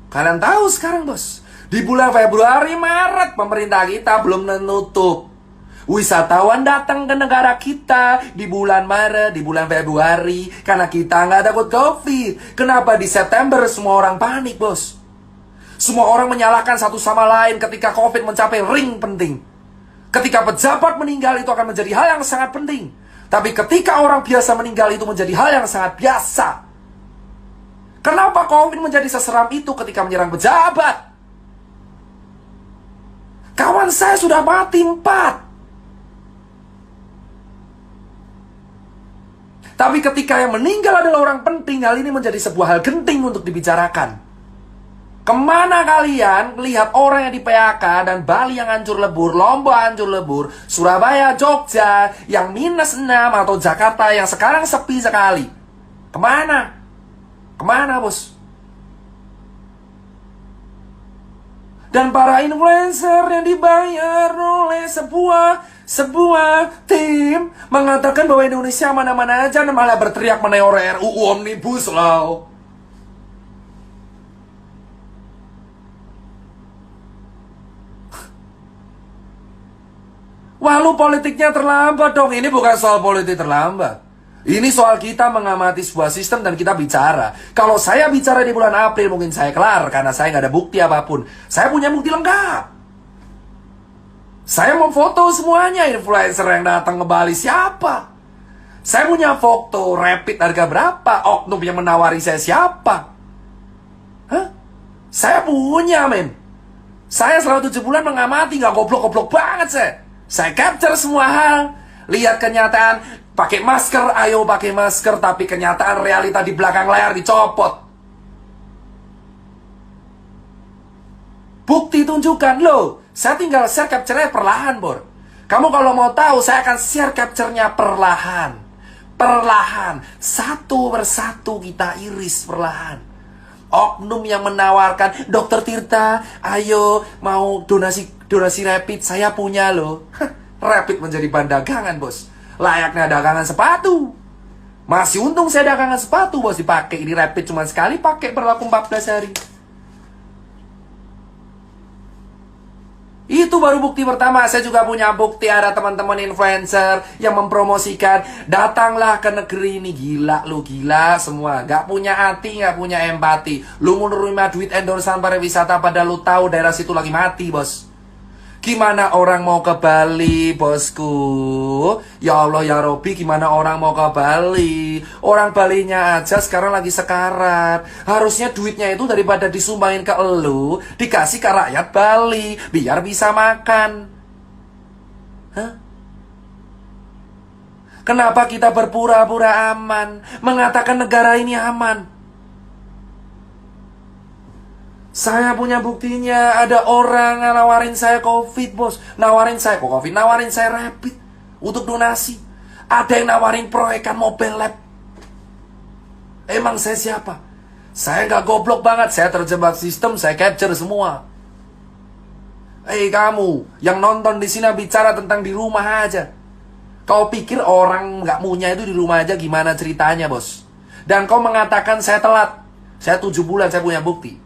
Kalian tahu sekarang, bos, di bulan Februari, Maret, pemerintah kita belum menutup. Wisatawan datang ke negara kita di bulan Maret, di bulan Februari, karena kita nggak takut COVID. Kenapa di September semua orang panik, bos? Semua orang menyalahkan satu sama lain ketika COVID mencapai ring penting. Ketika pejabat meninggal itu akan menjadi hal yang sangat penting. Tapi ketika orang biasa meninggal itu menjadi hal yang sangat biasa. Kenapa COVID menjadi seseram itu ketika menyerang pejabat? Kawan saya sudah mati 4. Tapi ketika yang meninggal adalah orang penting, hal ini menjadi sebuah hal genting untuk dibicarakan. Kemana kalian lihat orang yang di PHK dan Bali yang hancur lebur, Lombok hancur lebur, Surabaya, Jogja yang -6 atau Jakarta yang sekarang sepi sekali? Kemana? Kemana, bos? Dan para influencer yang dibayar oleh sebuah tim mengatakan bahwa Indonesia mana-mana aja, dan malah berteriak mengenai RUU Omnibus Law. Wah, lu politiknya terlambat dong. Ini bukan soal politik terlambat. Ini soal kita mengamati sebuah sistem dan kita bicara. Kalau saya bicara di bulan April mungkin saya kelar karena saya nggak ada bukti apapun. Saya punya bukti lengkap. Saya mau foto semuanya, influencer yang datang ke Bali siapa. Saya punya foto rapid harga berapa, oknum yang menawari saya siapa. Hah? Saya punya, men. Saya selama 7 bulan mengamati, nggak goblok-goblok banget saya. Saya capture semua hal. Lihat kenyataan, pakai masker, ayo pakai masker. Tapi kenyataan realita di belakang layar dicopot. Bukti tunjukkan, loh. Saya tinggal share capture-nya perlahan, Bor. Kamu kalau mau tahu, saya akan share capture-nya perlahan. Perlahan. Satu persatu kita iris perlahan. Oknum yang menawarkan, Dokter Tirta, ayo mau donasi rapid, saya punya loh. Rapid menjadi bahan dagangan, bos. Layaknya dagangan sepatu. Masih untung saya dagangan sepatu, bos. Dipakai ini rapid cuma sekali, pakai berlaku 14 hari. Itu baru bukti pertama. Saya juga punya bukti ada teman-teman influencer yang mempromosikan, datanglah ke negeri ini. Gila lu, gila semua. Gak punya hati, gak punya empati. Lu mau nerima duit endorsan pariwisata padahal lu tahu daerah situ lagi mati, bos. Gimana orang mau ke Bali, bosku? Ya Allah, ya Robi, gimana orang mau ke Bali? Orang Balinya aja sekarang lagi sekarat. Harusnya duitnya itu daripada disumbangin ke elu, dikasih ke rakyat Bali, biar bisa makan. Hah? Kenapa kita berpura-pura aman, mengatakan negara ini aman? Saya punya buktinya. Ada orang nawarin saya COVID, bos. Nawarin saya kok COVID, nawarin saya rapid untuk donasi. Ada yang nawarin proyekan mobile lab. Emang saya siapa? Saya nggak goblok banget. Saya terjebak sistem, saya capture semua. Kamu yang nonton di sini bicara tentang di rumah aja. Kau pikir orang nggak punya itu di rumah aja gimana ceritanya, bos? Dan kau mengatakan saya telat. Saya 7 bulan, saya punya bukti.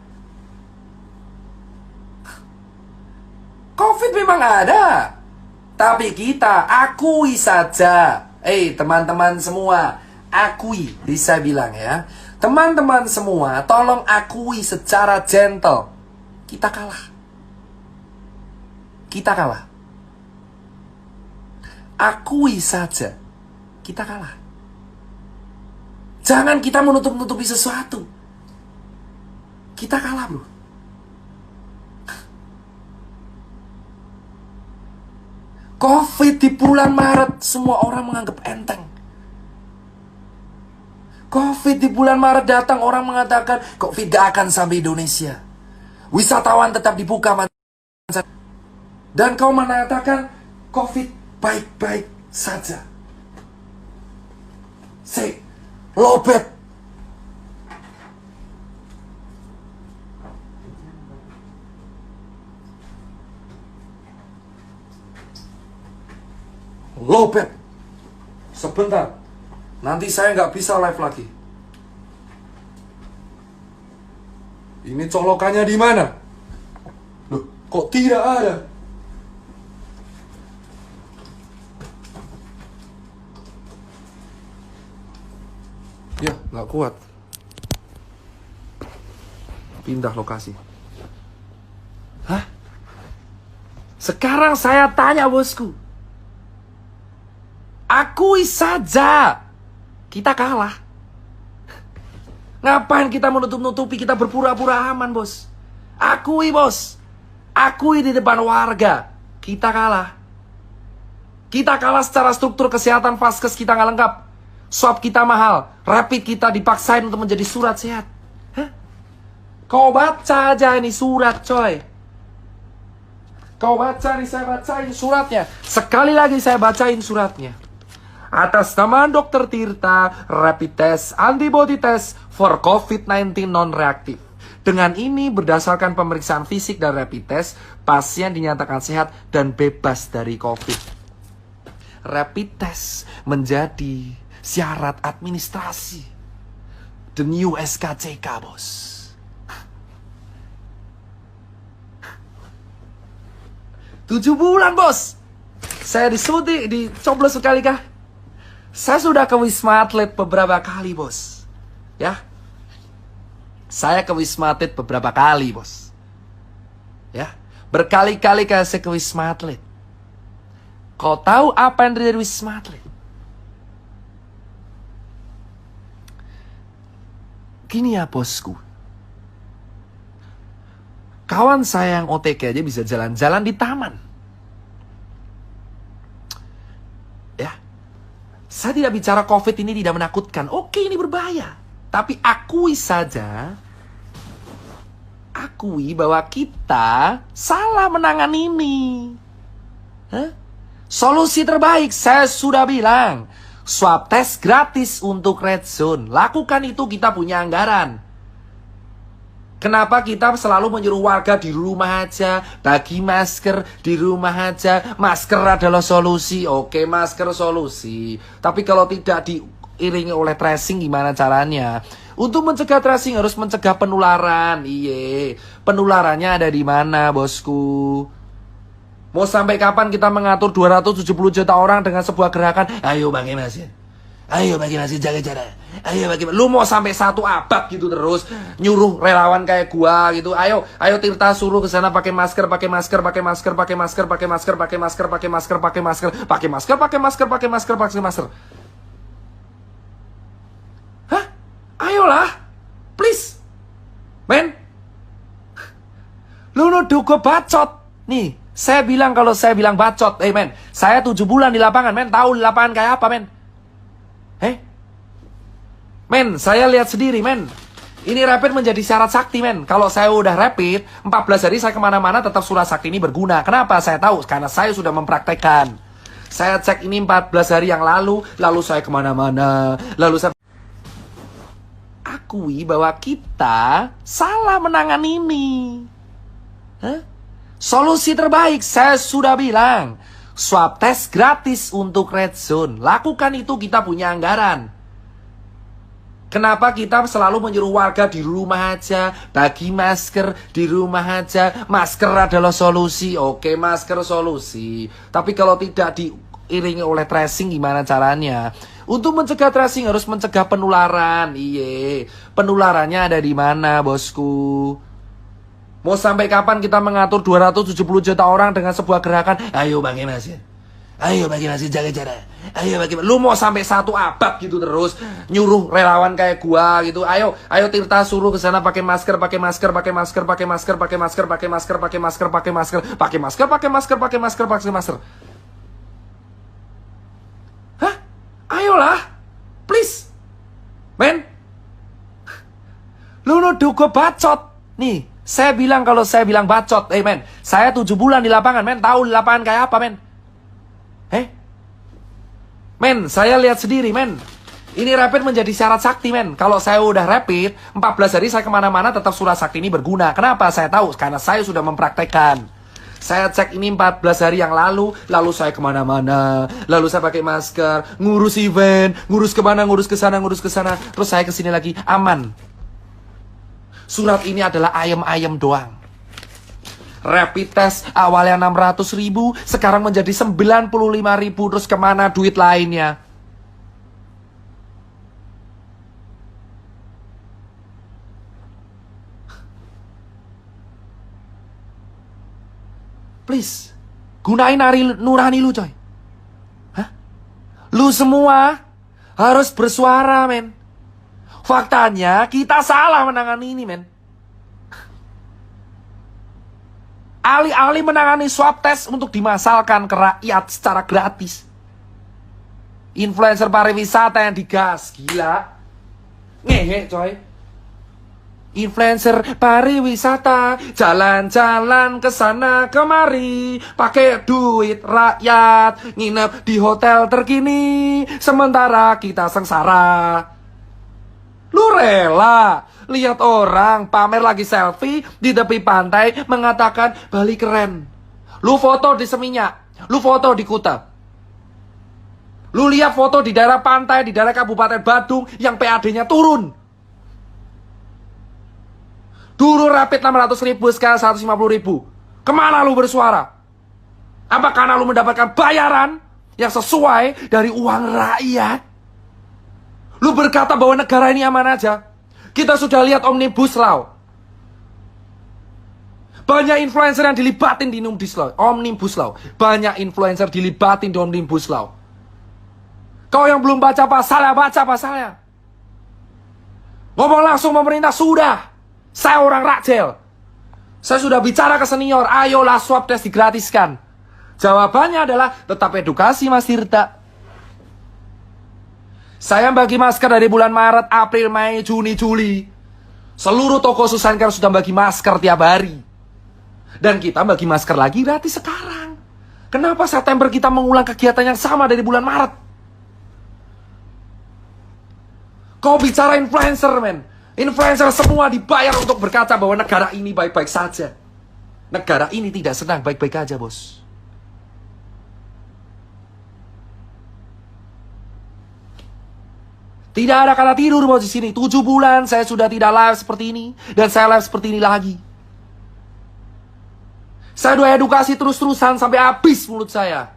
COVID memang ada, tapi kita akui saja. Teman-teman semua, akui, bisa bilang ya. Teman-teman semua, tolong akui secara gentle. Kita kalah. Kita kalah. Akui saja, kita kalah. Jangan kita menutup-nutupi sesuatu. Kita kalah, bro. COVID di bulan Maret, semua orang menganggap enteng. COVID di bulan Maret datang, orang mengatakan COVID gak akan sampai Indonesia. Wisatawan tetap dibuka. Dan kau mengatakan COVID baik-baik saja. Say, lobet. Lobet. Sebentar. Nanti saya nggak bisa live lagi. Ini colokannya di mana? Loh, kok tidak ada? Ya, nggak kuat. Pindah lokasi. Hah? Sekarang saya tanya, bosku. Akui saja, kita kalah. Ngapain kita menutup-nutupi, kita berpura-pura aman, bos? Akui, bos. Akui di depan warga, kita kalah. Kita kalah secara struktur kesehatan, vaskes kita nggak lengkap. Swab kita mahal, rapid kita dipaksain untuk menjadi surat sehat. Hah? Kau baca aja ini surat, coy. Kau baca nih, saya bacain suratnya. Sekali lagi saya bacain suratnya. Atas nama Dokter Tirta, rapid test antibody test for COVID-19 non-reaktif. Dengan ini berdasarkan pemeriksaan fisik dan rapid test, pasien dinyatakan sehat dan bebas dari COVID. Rapid test menjadi syarat administrasi. The new SKCK, bos. Tujuh bulan, bos. Saya dicoblos sekali kah? Saya sudah ke Wisma Atlet beberapa kali, bos. Ya. Saya ke Wisma Atlet beberapa kali, bos. Ya. Berkali-kali saya ke Wisma Atlet. Kau tahu apa yang terjadi di Wisma Atlet? Gini ya, bosku. Kawan saya yang OTG aja bisa jalan-jalan di taman. Ya. Saya tidak bicara COVID ini tidak menakutkan. Oke, ini berbahaya. Tapi akui saja, akui bahwa kita salah menangani ini. Hah? Solusi terbaik, saya sudah bilang, swab test gratis untuk red zone. Lakukan itu, kita punya anggaran. Kenapa kita selalu menyuruh warga di rumah aja, bagi masker di rumah aja? Masker adalah solusi. Oke, masker solusi. Tapi kalau tidak diiringi oleh tracing, gimana caranya? Untuk mencegah tracing harus mencegah penularan. Iye, penularannya ada di mana, bosku? Mau sampai kapan kita mengatur 270 juta orang dengan sebuah gerakan? Ayo bagi masjid. Ayo bagi masjid, jaga jarak. Ayo bagi. Lu mau sampai 1 abad gitu terus nyuruh relawan kayak gua gitu. Ayo Tirta suruh ke sana pakai masker, pakai masker, pakai masker, pakai masker, pakai masker, pakai masker, pakai masker, pakai masker, pakai masker, pakai masker, pakai masker, pakai masker. Hah? Ayolah. Please. Men. Lu nuduh gua bacot. Nih, saya bilang kalau saya bilang bacot, men. Saya 7 bulan di lapangan, men. Tahu di lapangan kayak apa, men? Men, saya lihat sendiri, men. Ini rapid menjadi syarat sakti, men. Kalau saya udah rapid, 14 hari saya kemana-mana tetap surat sakti ini berguna. Kenapa? Saya tahu, karena saya sudah mempraktekkan. Saya cek ini 14 hari yang lalu saya kemana-mana, lalu saya... Akui bahwa kita salah menangani ini. Hah? Solusi terbaik, saya sudah bilang, swab test gratis untuk red zone. Lakukan itu, kita punya anggaran. Kenapa kita selalu menyuruh warga di rumah aja, bagi masker di rumah aja? Masker adalah solusi. Oke, masker solusi. Tapi kalau tidak diiringi oleh tracing, gimana caranya? Untuk mencegah tracing harus mencegah penularan. Iye, penularannya ada di mana, bosku? Mau sampai kapan kita mengatur 270 juta orang dengan sebuah gerakan? Ayo bagi masjid. Ayo bagi masjid, jaga jarak. Ayo bagi. Lu mau sampai 1 abad gitu terus nyuruh relawan kayak gua gitu. Ayo Tirta suruh ke sana pakai masker, pakai masker, pakai masker, pakai masker, pakai masker, pakai masker, pakai masker, pakai masker, pakai masker, pakai masker, pakai masker, pakai masker. Hah? Ayolah. Please. Men. Lu nuduh gua bacot. Nih, saya bilang kalau saya bilang bacot, men. Saya 7 bulan di lapangan, men. Tahu di lapangan kayak apa, men? Men, saya lihat sendiri, men. Ini rapid menjadi syarat sakti, men. Kalau saya udah rapid, 14 hari saya kemana-mana tetap surat sakti ini berguna. Kenapa? Saya tahu, karena saya sudah mempraktekkan. Saya cek ini 14 hari yang lalu saya kemana-mana, lalu saya pakai masker, ngurus event, ngurus kemana, ngurus ke sana, terus saya kesini lagi, aman. Surat ini adalah ayam-ayam doang. Rapid test awalnya 600.000, sekarang menjadi 95.000, terus kemana duit lainnya? Please, gunain nurani lu, coy. Hah? Lu semua harus bersuara, men. Faktanya kita salah menangani ini, men. Alih-alih menangani swab test untuk dimasalkan ke rakyat secara gratis. Influencer pariwisata yang digas, gila. Ngehe, coy. Influencer pariwisata jalan-jalan ke sana kemari, pakai duit rakyat, nginep di hotel terkini, sementara kita sengsara. Lu rela lihat orang pamer lagi selfie di tepi pantai mengatakan Bali keren. Lu foto di Seminyak, lu foto di Kuta. Lu lihat foto di daerah pantai, di daerah Kabupaten Badung yang PAD-nya turun. Dulu rapid 600.000, sekarang 150.000. Kemana lu bersuara? Apa karena lu mendapatkan bayaran yang sesuai dari uang rakyat? Lu berkata bahwa negara ini aman aja. Kita sudah lihat Omnibus Law. Banyak influencer yang dilibatin di Omnibus Law. Banyak influencer dilibatin di Omnibus Law. Kau yang belum baca pasalnya, baca pasalnya. Ngomong langsung pemerintah, sudah. Saya orang Rakjel. Saya sudah bicara ke senior, ayolah swab tes digratiskan. Jawabannya adalah tetap edukasi Mas Tirta. Saya bagi masker dari bulan Maret, April, Mei, Juni, Juli. Seluruh toko Susancare sudah bagi masker tiap hari. Dan kita bagi masker lagi gratis sekarang. Kenapa September kita mengulang kegiatan yang sama dari bulan Maret? Kau bicara influencer, men. Influencer semua dibayar untuk berkata bahwa negara ini baik-baik saja. Negara ini tidak sedang baik-baik aja, bos. Tidak ada kata tidur, bos, di sini. 7 bulan saya sudah tidak live seperti ini. Dan saya live seperti ini lagi. Saya udah edukasi terus-terusan sampai habis mulut saya.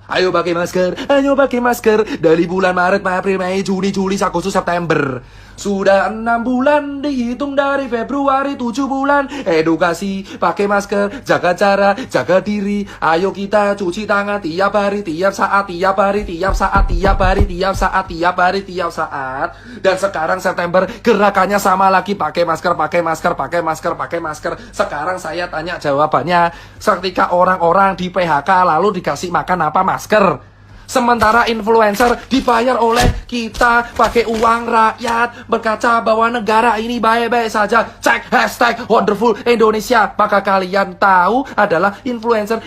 Ayo pakai masker, ayo pakai masker. Dari bulan Maret, April, Mei, Juni, Juli, Agustus, September. Sudah 6 bulan, dihitung dari Februari 7 bulan. Edukasi, pakai masker, jaga jarak, jaga diri. Ayo kita cuci tangan tiap hari, tiap saat, tiap hari, tiap saat, tiap hari, tiap saat, tiap hari, tiap saat. Dan sekarang September, gerakannya sama lagi. Pakai masker, pakai masker, pakai masker, pakai masker. Sekarang saya tanya jawabannya. Ketika orang-orang di PHK lalu dikasih makan apa? Masker. Sementara influencer dibayar oleh kita pakai uang rakyat, berkaca bahwa negara ini baik-baik saja. Cek hashtag wonderful Indonesia. Maka kalian tahu adalah influencer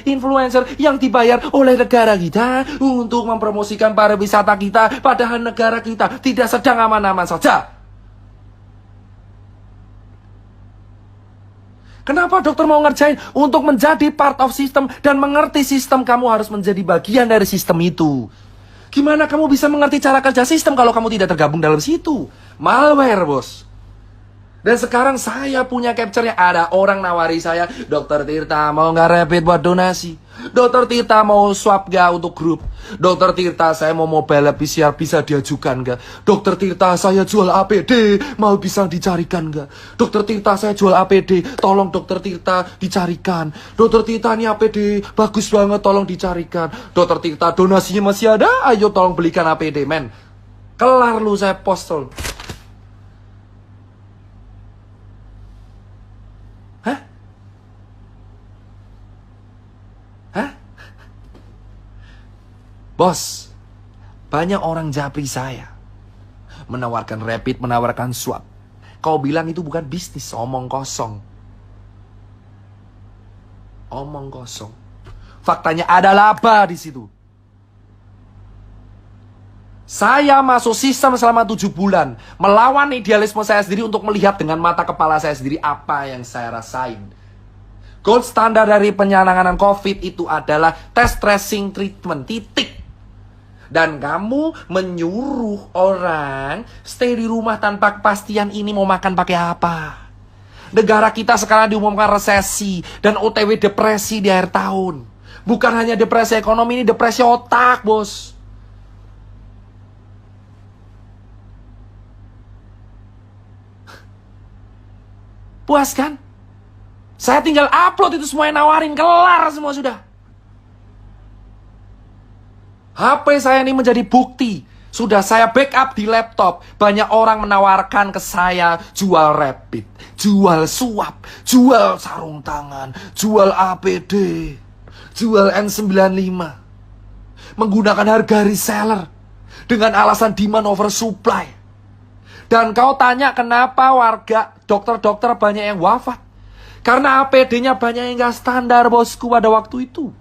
yang dibayar oleh negara kita untuk mempromosikan pariwisata kita, padahal negara kita tidak sedang aman-aman saja. Kenapa dokter mau ngerjain? Untuk menjadi part of system dan mengerti sistem, kamu harus menjadi bagian dari sistem itu. Gimana kamu bisa mengerti cara kerja sistem kalau kamu tidak tergabung dalam situ? Malware, bos. Dan sekarang saya punya capture-nya. Ada orang nawari saya, Dokter Tirta mau nggak rapid buat donasi? Dokter Tirta mau swab nggak untuk grup? Dokter Tirta saya mau mobile PCR bisa diajukan nggak? Dokter Tirta saya jual APD mau bisa dicarikan nggak? Dokter Tirta saya jual APD, tolong Dokter Tirta dicarikan. Dokter Tirta ini APD bagus banget, tolong dicarikan. Dokter Tirta donasinya masih ada, ayo tolong belikan APD, men. Kelar lu saya postol. Bos, banyak orang japri saya. Menawarkan rapid, menawarkan swab. Kau bilang itu bukan bisnis, omong kosong. Omong kosong. Faktanya ada laba di situ. Saya masuk sistem selama 7 bulan. Melawan idealisme saya sendiri untuk melihat dengan mata kepala saya sendiri apa yang saya rasain. Gold standar dari penanganan COVID itu adalah test, tracing, treatment, titik. Dan kamu menyuruh orang stay di rumah tanpa kepastian ini mau makan pakai apa. Negara kita sekarang diumumkan resesi dan OTW depresi di akhir tahun. Bukan hanya depresi ekonomi, ini depresi otak, bos. Puas kan? Saya tinggal upload itu semua yang nawarin, kelar semua sudah. HP saya ini menjadi bukti. Sudah saya backup di laptop. Banyak orang menawarkan ke saya jual rapid, jual swab, jual sarung tangan, jual APD, jual N95. Menggunakan harga reseller dengan alasan demand over supply. Dan kau tanya kenapa warga dokter-dokter banyak yang wafat? Karena APD-nya banyak yang gak standar, bosku, pada waktu itu.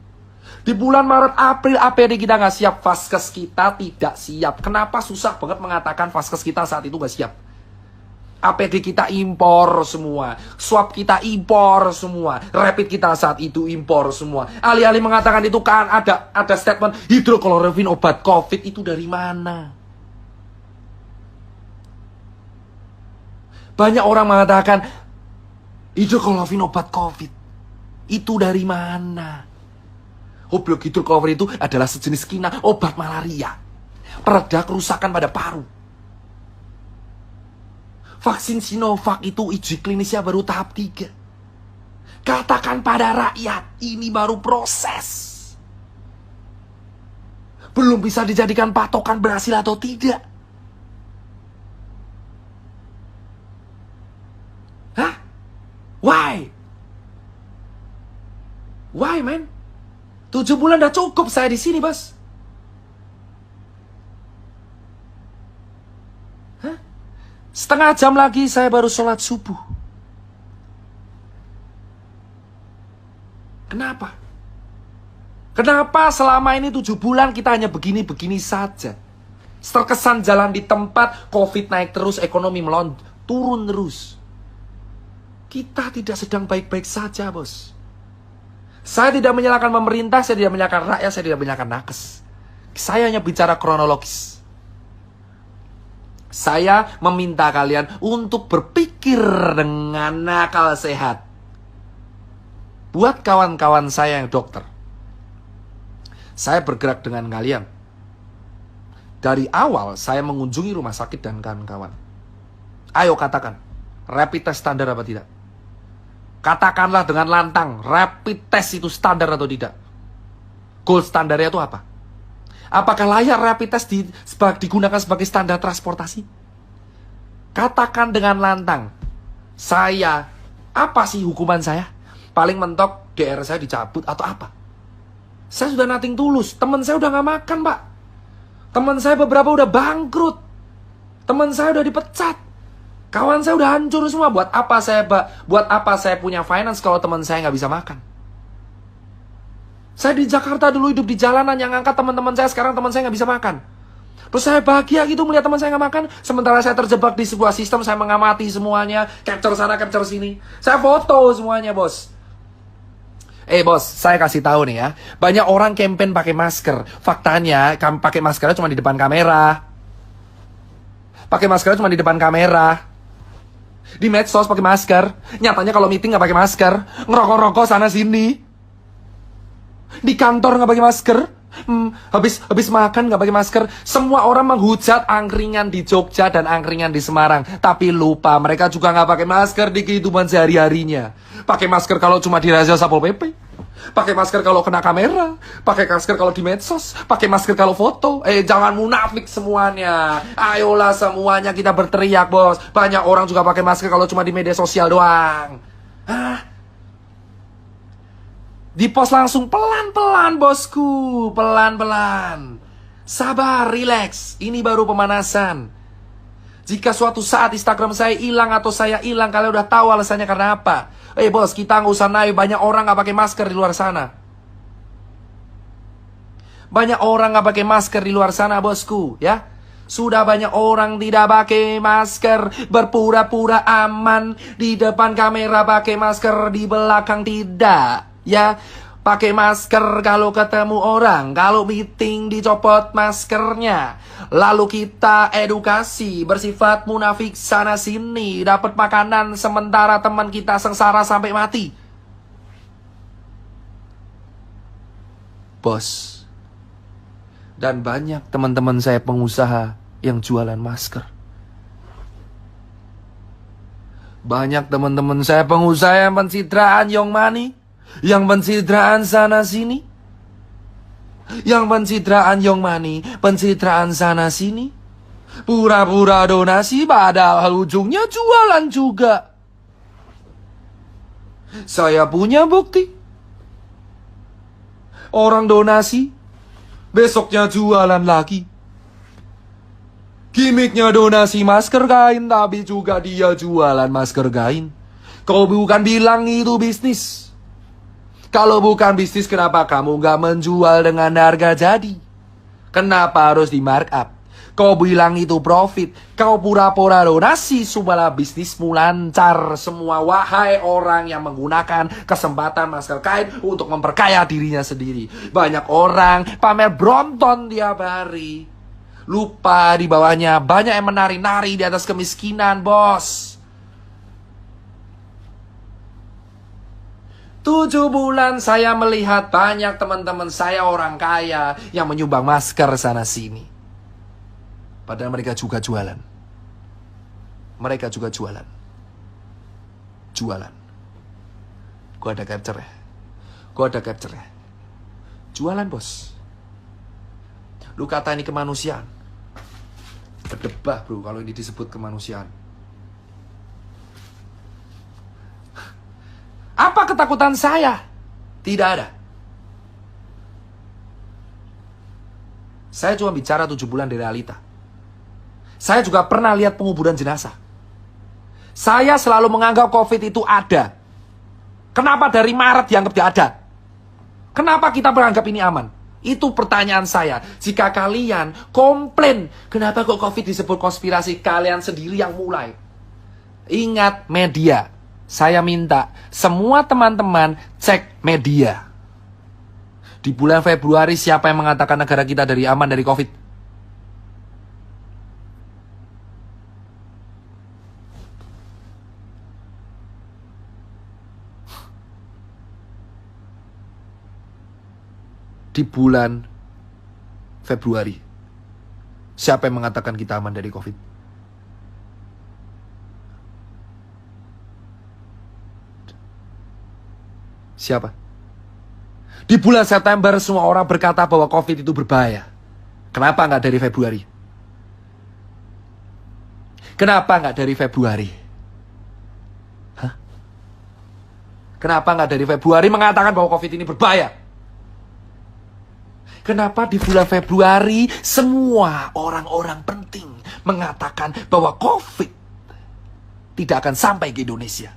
Di bulan Maret, April, APD kita nggak siap. Vaskes kita tidak siap. Kenapa susah banget mengatakan vaskes kita saat itu nggak siap? APD kita impor semua. Swab kita impor semua. Rapid kita saat itu impor semua. Alih-alih mengatakan itu kan ada statement hidrokloroquine obat COVID. Itu dari mana? Banyak orang mengatakan hidrokloroquine obat COVID. Itu dari mana? Obat hidrokloroquine itu adalah sejenis kina obat malaria. Pereda kerusakan pada paru. Vaksin Sinovac itu uji klinisnya baru tahap 3. Katakan pada rakyat, ini baru proses. Belum bisa dijadikan patokan berhasil atau tidak. Hah? Why? Why, man? 7 bulan udah cukup saya di sini, bos. Hah? Setengah jam lagi saya baru sholat subuh. Kenapa? Kenapa selama ini 7 bulan kita hanya begini-begini saja? Terkesan jalan di tempat, COVID naik terus, ekonomi turun terus. Kita tidak sedang baik-baik saja, bos. Saya tidak menyalahkan pemerintah, saya tidak menyalahkan rakyat, saya tidak menyalahkan nakes. Saya hanya bicara kronologis. Saya meminta kalian untuk berpikir dengan akal sehat. Buat kawan-kawan saya yang dokter, saya bergerak dengan kalian. Dari awal saya mengunjungi rumah sakit dan kawan-kawan. Ayo katakan, rapid test standar apa tidak? Katakanlah dengan lantang, rapid test itu standar atau tidak? Gold standarnya itu apa? Apakah layak rapid test digunakan sebagai standar transportasi? Katakan dengan lantang, apa sih hukuman saya? Paling mentok DR saya dicabut atau apa? Saya sudah nothing tulus, teman saya udah gak makan, Pak. Teman saya beberapa udah bangkrut. Teman saya udah dipecat. Kawan saya udah hancur semua. Buat apa saya punya finance kalau teman saya nggak bisa makan? Saya di Jakarta dulu hidup di jalanan, yang ngangkat teman-teman saya, sekarang teman saya nggak bisa makan. Terus saya bahagia gitu melihat teman saya nggak makan, sementara saya terjebak di sebuah sistem, saya mengamati semuanya, capture sana, capture sini. Saya foto semuanya, bos. Bos, saya kasih tahu nih ya. Banyak orang campaign pakai masker. Faktanya, pakai maskernya cuma di depan kamera. Pakai maskernya cuma di depan kamera. Di medsos pakai masker. Nyatanya kalau meeting nggak pakai masker. Ngerokok-rokok sana sini. Di kantor nggak pakai masker. Habis makan nggak pakai masker. Semua orang menghujat angkringan di Jogja dan angkringan di Semarang. Tapi lupa mereka juga nggak pakai masker di kehidupan sehari-harinya. Pakai masker kalau cuma di razia Satpol PP. Pakai masker kalau kena kamera. Pakai masker kalau di medsos. Pakai masker kalau foto. Jangan munafik semuanya. Ayolah semuanya kita berteriak, bos. Banyak orang juga pakai masker kalau cuma di media sosial doang. Di post langsung pelan-pelan, bosku. Pelan-pelan. Sabar, relax. Ini baru pemanasan. Jika suatu saat Instagram saya hilang atau saya hilang, kalian udah tahu alasannya karena apa. Bos, kita nggak usah naik. Banyak orang nggak pakai masker di luar sana. Banyak orang nggak pakai masker di luar sana, bosku. Ya, sudah banyak orang tidak pakai masker, berpura-pura aman di depan kamera pakai masker, di belakang tidak. Ya, pakai masker kalau ketemu orang, kalau meeting dicopot maskernya. Lalu kita edukasi, bersifat munafik sana sini, dapat makanan sementara teman kita sengsara sampai mati. Bos, dan banyak teman-teman saya pengusaha yang jualan masker. Banyak teman-teman saya pengusaha yang pencitraan Young Money, yang pencitraan sana sini, yang pencitraan Young Money, pencitraan sana sini, pura-pura donasi padahal ujungnya jualan juga. Saya punya bukti. Orang donasi, besoknya jualan lagi. Gimiknya donasi masker kain, tapi juga dia jualan masker kain. Kau bukan bilang itu bisnis. Kalau bukan bisnis, kenapa kamu nggak menjual dengan harga jadi? Kenapa harus di markup? Kau bilang itu profit. Kau pura-pura donasi supaya bisnismu lancar semua. Wahai orang yang menggunakan kesempatan masker kain untuk memperkaya dirinya sendiri. Banyak orang pamer Brompton tiap hari. Lupa di bawahnya banyak yang menari-nari di atas kemiskinan, bos. 7 bulan saya melihat banyak teman-teman saya orang kaya yang menyumbang masker sana sini. Padahal mereka juga jualan. Mereka juga jualan. Jualan. Gua ada capture ya. Gua ada capture ya. Jualan, bos. Lu kata ini kemanusiaan. Berdebah, bro, kalau ini disebut kemanusiaan. Apa ketakutan saya? Tidak ada. Saya cuma bicara 7 bulan di realita. Saya juga pernah lihat penguburan jenazah. Saya selalu menganggap COVID itu ada. Kenapa dari Maret dianggap tidak ada? Kenapa kita menganggap ini aman? Itu pertanyaan saya. Jika kalian komplain, kenapa kok COVID disebut konspirasi? Kalian sendiri yang mulai. Ingat media. Saya minta semua teman-teman cek media. Di bulan Februari siapa yang mengatakan negara kita aman dari COVID? Di bulan Februari siapa yang mengatakan kita aman dari COVID? Siapa? Di bulan September semua orang berkata bahwa COVID itu berbahaya. Kenapa nggak dari Februari? Kenapa nggak dari Februari? Hah? Kenapa nggak dari Februari mengatakan bahwa COVID ini berbahaya? Kenapa di bulan Februari semua orang-orang penting mengatakan bahwa COVID tidak akan sampai ke Indonesia?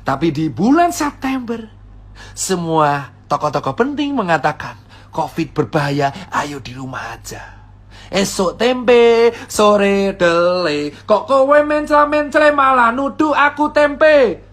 Tapi di bulan September semua tokoh-tokoh penting mengatakan COVID berbahaya, ayo di rumah aja. Esok tempe, sore dele, kok kowe mencela-mencela malah nuduh aku tempe.